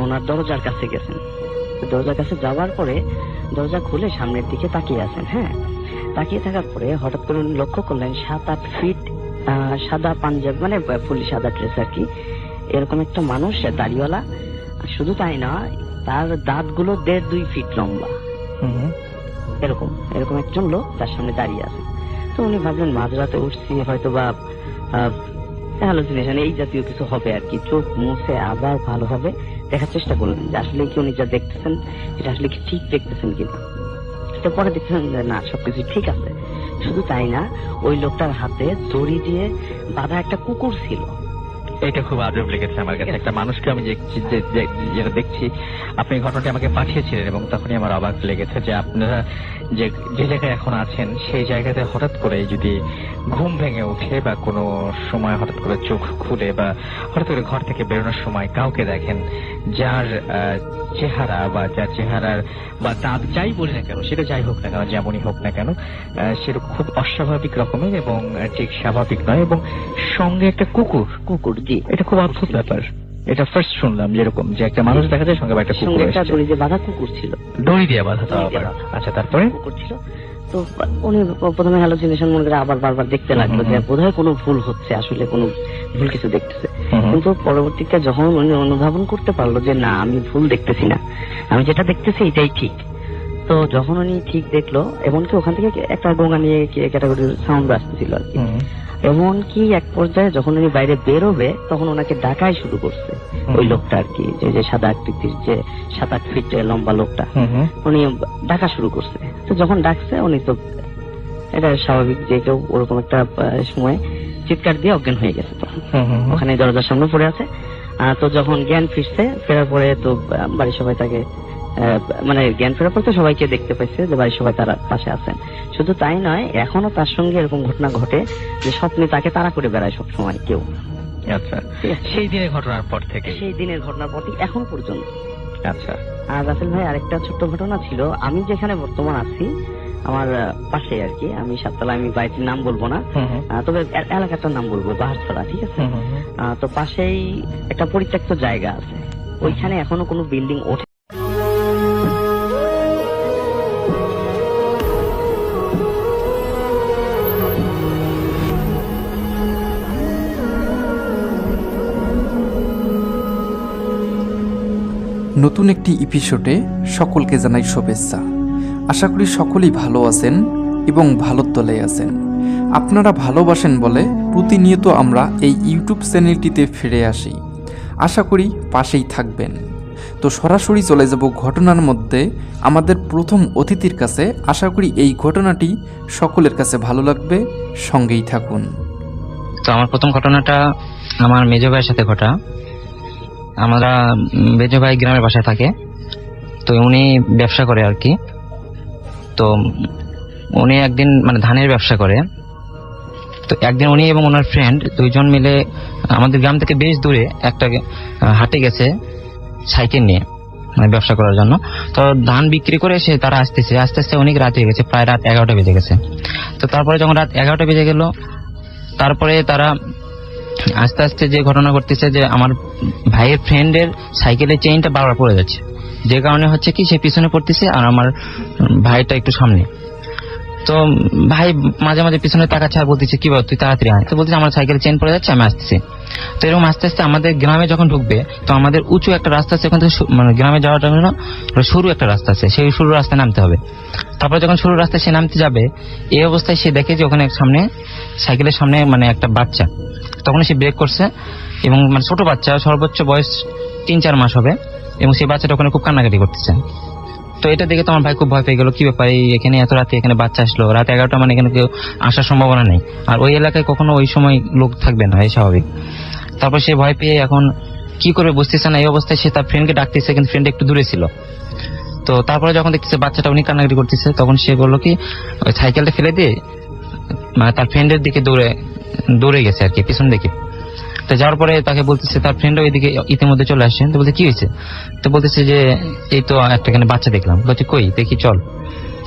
ওনার দরজার কাছে গেছেন। দরজার কাছে যাওয়ার পরে দরজা খুলে সামনের দিকে তাকিয়ে আছেন। হ্যাঁ, তাকিয়ে থাকার পরে হঠাৎ করে উনি লক্ষ্য করলেন 7-8 ফিট সাদা পাঞ্জাব, মানে ফুলি সাদা ড্রেস আর কি, এরকম একটা মানুষ দাড়িওয়ালা। শুধু তাই না, তার দাঁতগুলো 1.5-2 ফিট লম্বা, এরকম এরকম একজন লোক তার সামনে দাঁড়িয়ে আছে। তো উনি ভাবলেন মাঝরাতে উঠছি, হয়তো বা হ্যালুসিনেশন এই জাতীয় কিছু হবে আর কি। চোখ মুছে আবার ভালোভাবে দেখার চেষ্টা করলেন যে আসলে কি উনি যা দেখতেছেন এটা আসলে কি ঠিক দেখতেছেন কিনা। তো পরে দেখছেন যে না, সবকিছু ঠিক আছে। শুধু তাই না, ওই লোকটার হাতে দড়ি দিয়ে বাঁধা একটা কুকুর ছিল। এটা খুব আজব লেগেছে আমার কাছে। একটা মানুষকে আমি যেটা দেখছি, আপনি ঘটনাটি আমাকে পাঠিয়েছিলেন এবং তখনই আমার অবাক লেগেছে যে আপনারা যে জায়গায় এখন আছেন সেই জায়গাতে হঠাৎ করে যদি ঘুম ভেঙে উঠে বা কোনো সময় হঠাৎ করে চোখ খুলে বা হঠাৎ করে ঘর থেকে বেরোনোর সময় কাউকে দেখেন যার চেহারা বা যার চেহারার বা দাঁত যাই বলি না কেন, সেটা যাই হোক না কেন, যেমনই হোক না কেন, সেটা খুব অস্বাভাবিক রকমের এবং ঠিক স্বাভাবিক নয়, এবং সঙ্গে একটা কুকুর জি, এটা খুব অদ্ভুত ব্যাপার। এটা ফার্স্ট শুনলাম যেরকম যে একটা মানুষ দেখা যায় সঙ্গে একটা কুকুর, একটা দড়ি দিয়ে বাঁধা কুকুর ছিল। দড়ি দিয়ে বাঁধা তো আবার। আচ্ছা, তারপরে কুকুর ছিল। তো উনি প্রথমে হ্যালুসিনেশন মনে করে আবার বারবার দেখতে লাগলো যে বোধহয় কোনো ভুল হচ্ছে, আসলে কোনো ভুল কিছু দেখতেছে। কিন্তু পরবর্তীতে যখন উনি অনুধাবন করতে পারলো যে না, আমি ভুল দেখতেছি না, আমি যেটা দেখতেছি এটাই ঠিক। তো যখন উনি ঠিক দেখলো, এমনকি ওখান থেকে একটা গোঙা নিয়ে ক্যাটাগরির সাউন্ড আসতেছিল আর কি। এমনকি এক পর্যায়ে যখন উনি বাইরে বেরোবে তখন ওনাকে ডাকাই শুরু করছে ওই লোকটা আর কি, যে সাদা আকৃতির যে 7-8 ফিট লম্বা লোকটা, উনি ডাকা শুরু করছে। তো যখন ডাকছে উনি তো এটা স্বাভাবিক যে কেউ ওরকম একটা সময় চিৎকার দিয়ে অজ্ঞান হয়ে গেছে, তখন ওখানে দরজার সামনে পড়ে আছে। তো যখন জ্ঞান ফেরার পরে তো বাড়ির সবাই তাকে মানে জ্ঞান ফেরার পর তো সবাইকে দেখতে পাইছে যে বাড়ির সবাই তার পাশে আছেন। শুধু তাই নয়, এখনো তার সঙ্গে এরকম ঘটনা ঘটে যে স্বপ্নে তাকে তাড়া করে বেড়ায় সব সময় কেউ। আচ্ছা, সেই দিনের ঘটনার পর থেকে এখন পর্যন্ত। আচ্ছা, আর রাসেল ভাই আরেকটা ছোট্ট ঘটনা ছিল। আমি যেখানে বর্তমান আছি আমার পাশে আর কি, আমি 7 তলা, আমি বাড়িটির নাম বলবো না, তবে এলাকাটার নাম বলবো বাহারছড়া, ঠিক আছে। তো পাশেই একটা পরিত্যক্ত জায়গা আছে, ওইখানে এখনো কোনো বিল্ডিং ওঠে। নতুন একটি এপিসোডে সকলকে জানাই শুভেচ্ছা। আশা করি সকলেই ভালো আছেন এবং ভালোর তলায় আছেন। আপনারা ভালোবাসেন বলে প্রতিনিয়ত আমরা এই ইউটিউব চ্যানেলটিতে ফিরে আসি। আশা করি পাশেই থাকবেন। তো সরাসরি চলে যাব ঘটনার মধ্যে, আমাদের প্রথম অতিথির কাছে। আশা করি এই ঘটনাটি সকলের কাছে ভালো লাগবে, সঙ্গেই থাকুন। তো আমার প্রথম ঘটনাটা আমার মেজো ভাইয়ের সাথে ঘটা। আমরা মেজো ভাই গ্রামের বাসায় থাকে, তো উনি ব্যবসা করে আর কি। তো উনি একদিন মানে ধানের ব্যবসা করে, তো একদিন উনি এবং ওনার ফ্রেন্ড দুইজন মিলে আমাদের গ্রাম থেকে বেশ দূরে একটা হাটে গেছে সাইকেল নিয়ে, মানে ব্যবসা করার জন্য। তো ধান বিক্রি করে এসে তারা আস্তে আস্তে অনেক রাত হয়ে গেছে, প্রায় রাত 11টা বেজে গেছে। তো তারপরে যখন রাত 11টা বেজে গেল, তারপরে তারা আস্তে আস্তে যে ঘটনা ঘটতেছে যে আমার ভাইয়ের ফ্রেন্ডের সাইকেলের চেইনটা বারবার পড়ে যাচ্ছে, যে কারণে হচ্ছে কি সে পিছনে পড়তেছে আর আমার ভাইটা একটু সামনে। তো ভাই মাঝে মাঝে পিছনে তাকাচ্ছে আর বলতেছে কি বল তুই তাড়াতাড়ি আয়। তো বলতেছে আমার সাইকেলের চেইন পড়ে যাচ্ছে, আমি আসতেছি। তো এরকম আস্তে আস্তে আমাদের গ্রামে যখন ঢুকবে, তো আমাদের উঁচু একটা রাস্তা আছে, ওখান থেকে মানে গ্রামে যাওয়ার জন্য সরু একটা রাস্তা আছে, সেই সরু রাস্তায় নামতে হবে। তারপরে যখন সরু রাস্তায় সে নামতে যাবে, এই অবস্থায় সে দেখে যে ওখানে সামনে সাইকেলের সামনে মানে একটা বাচ্চা। তখন সে ব্রেক করছে এবং মানে ছোট বাচ্চা, সর্বোচ্চ বয়স 3-4 মাস হবে, এবং সেই বাচ্চাটা ওখানে খুব কান্নাকাটি করতেছে। তো এটা দেখে তো আমার ভাই খুব ভয় পেয়ে গেল, কি ব্যাপার এখানে এত রাতে এখানে বাচ্চা আসলো, রাত 11টা মানে এখানে কেউ আসার সম্ভাবনা নেই, আর ওই এলাকায় কখনো ওই সময় লোক থাকবে না, এই স্বাভাবিক। তারপর সে ভয় পেয়ে এখন কি করবে বুঝতেছে না, এই অবস্থায় সে তার ফ্রেন্ডকে ডাকতেছে, কিন্তু ফ্রেন্ড একটু দূরে ছিল। তো তারপরে যখন দেখতেছে বাচ্চাটা উনি কান্নাকাটি করতেছে, তখন সে বললো কি ওই সাইকেলটা ফেলে দিয়ে মানে তার ফ্রেন্ডের দিকে দৌড়ে গেছে আর কি, পিছন দিকে। তো যাওয়ার পরে তাকে বলতেছে, তার ফ্রেন্ডও এদিকে ইতিমধ্যে চলে আসছেন, তো বলতে কি হয়েছে, তো বলতেছে যে এই তো একটা এখানে বাচ্চা দেখলাম। বলছে কই দেখি চল।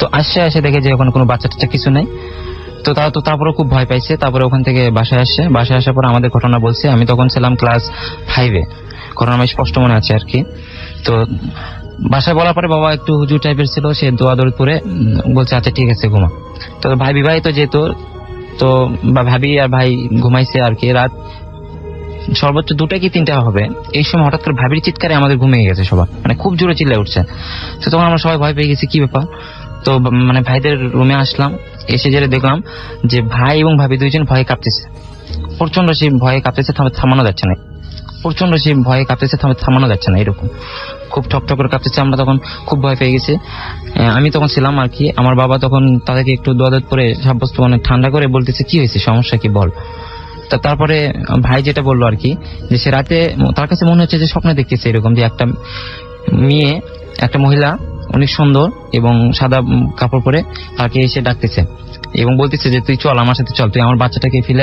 তো এসে দেখে যে ওখানে কোনো বাচ্চা টাচ্চা কিছু নেই। তো তারা তো তারপরে খুব ভয় পাইছে। তারপরে ওখান থেকে বাসায় আসার পর আমাদের ঘটনা বলছে। আমি তখন ছিলাম ক্লাস 5-এ, ঘটনা আমার স্পষ্ট মনে আছে আর কি। তো বাসায় বলার পরে বাবা একটু হুজুর টাইপের ছিল, সে দোয়া দৌড় করে বলছে আচ্ছা ঠিক আছে ঘুমা। তো ভাই বিবাহিত যেহেতু, তো ভাবি আর ভাই ঘুমাইছে আর কি। রাত সর্বোচ্চ 2টা কি 3টা হবে। এই সময় হঠাৎ করে ভাবির চিৎকারে আমাদের ঘুমিয়ে গেছে সবার, মানে খুব জোরে চিল্লায় উঠছে। তো তখন আমরা সবাই ভয় পেয়ে গেছি, কি ব্যাপার। তো মানে ভাইদের রুমে আসলাম, এসে যেটা দেখলাম যে ভাই এবং ভাবি দুইজন ভয়ে কাঁপতেছে, প্রচন্ড সে ভয়ে কাঁপতেছে, থামানো যাচ্ছে না, প্রচন্ড সে ভয়ে কাঁপতেছে, থামানো যাচ্ছে না, এরকম খুব ঠকঠক করে কাঁপতেছে। আমরা তখন খুব ভয় পেয়ে গেছি। আমি তখন ছিলাম আর কি। আমার বাবা তখন তাদেরকে একটু দোয়াদত করে সাব্যস্ত মানে ঠান্ডা করে বলতেছে কি হয়েছে, সমস্যা কি বল। তারপরে ভাই যেটা বললো আর কি, যে সে রাতে তার কাছে মনে হচ্ছে যে স্বপ্নে দেখতেছে এরকম, যে একটা মেয়ে, একটা মহিলা অনেক সুন্দর এবং সাদা কাপড় পরে তাকে এসে ডাকতেছে এবং বলতেছে যে তুই চল আমার সাথে চল, তুই আমার বাচ্চাটাকে ফেলে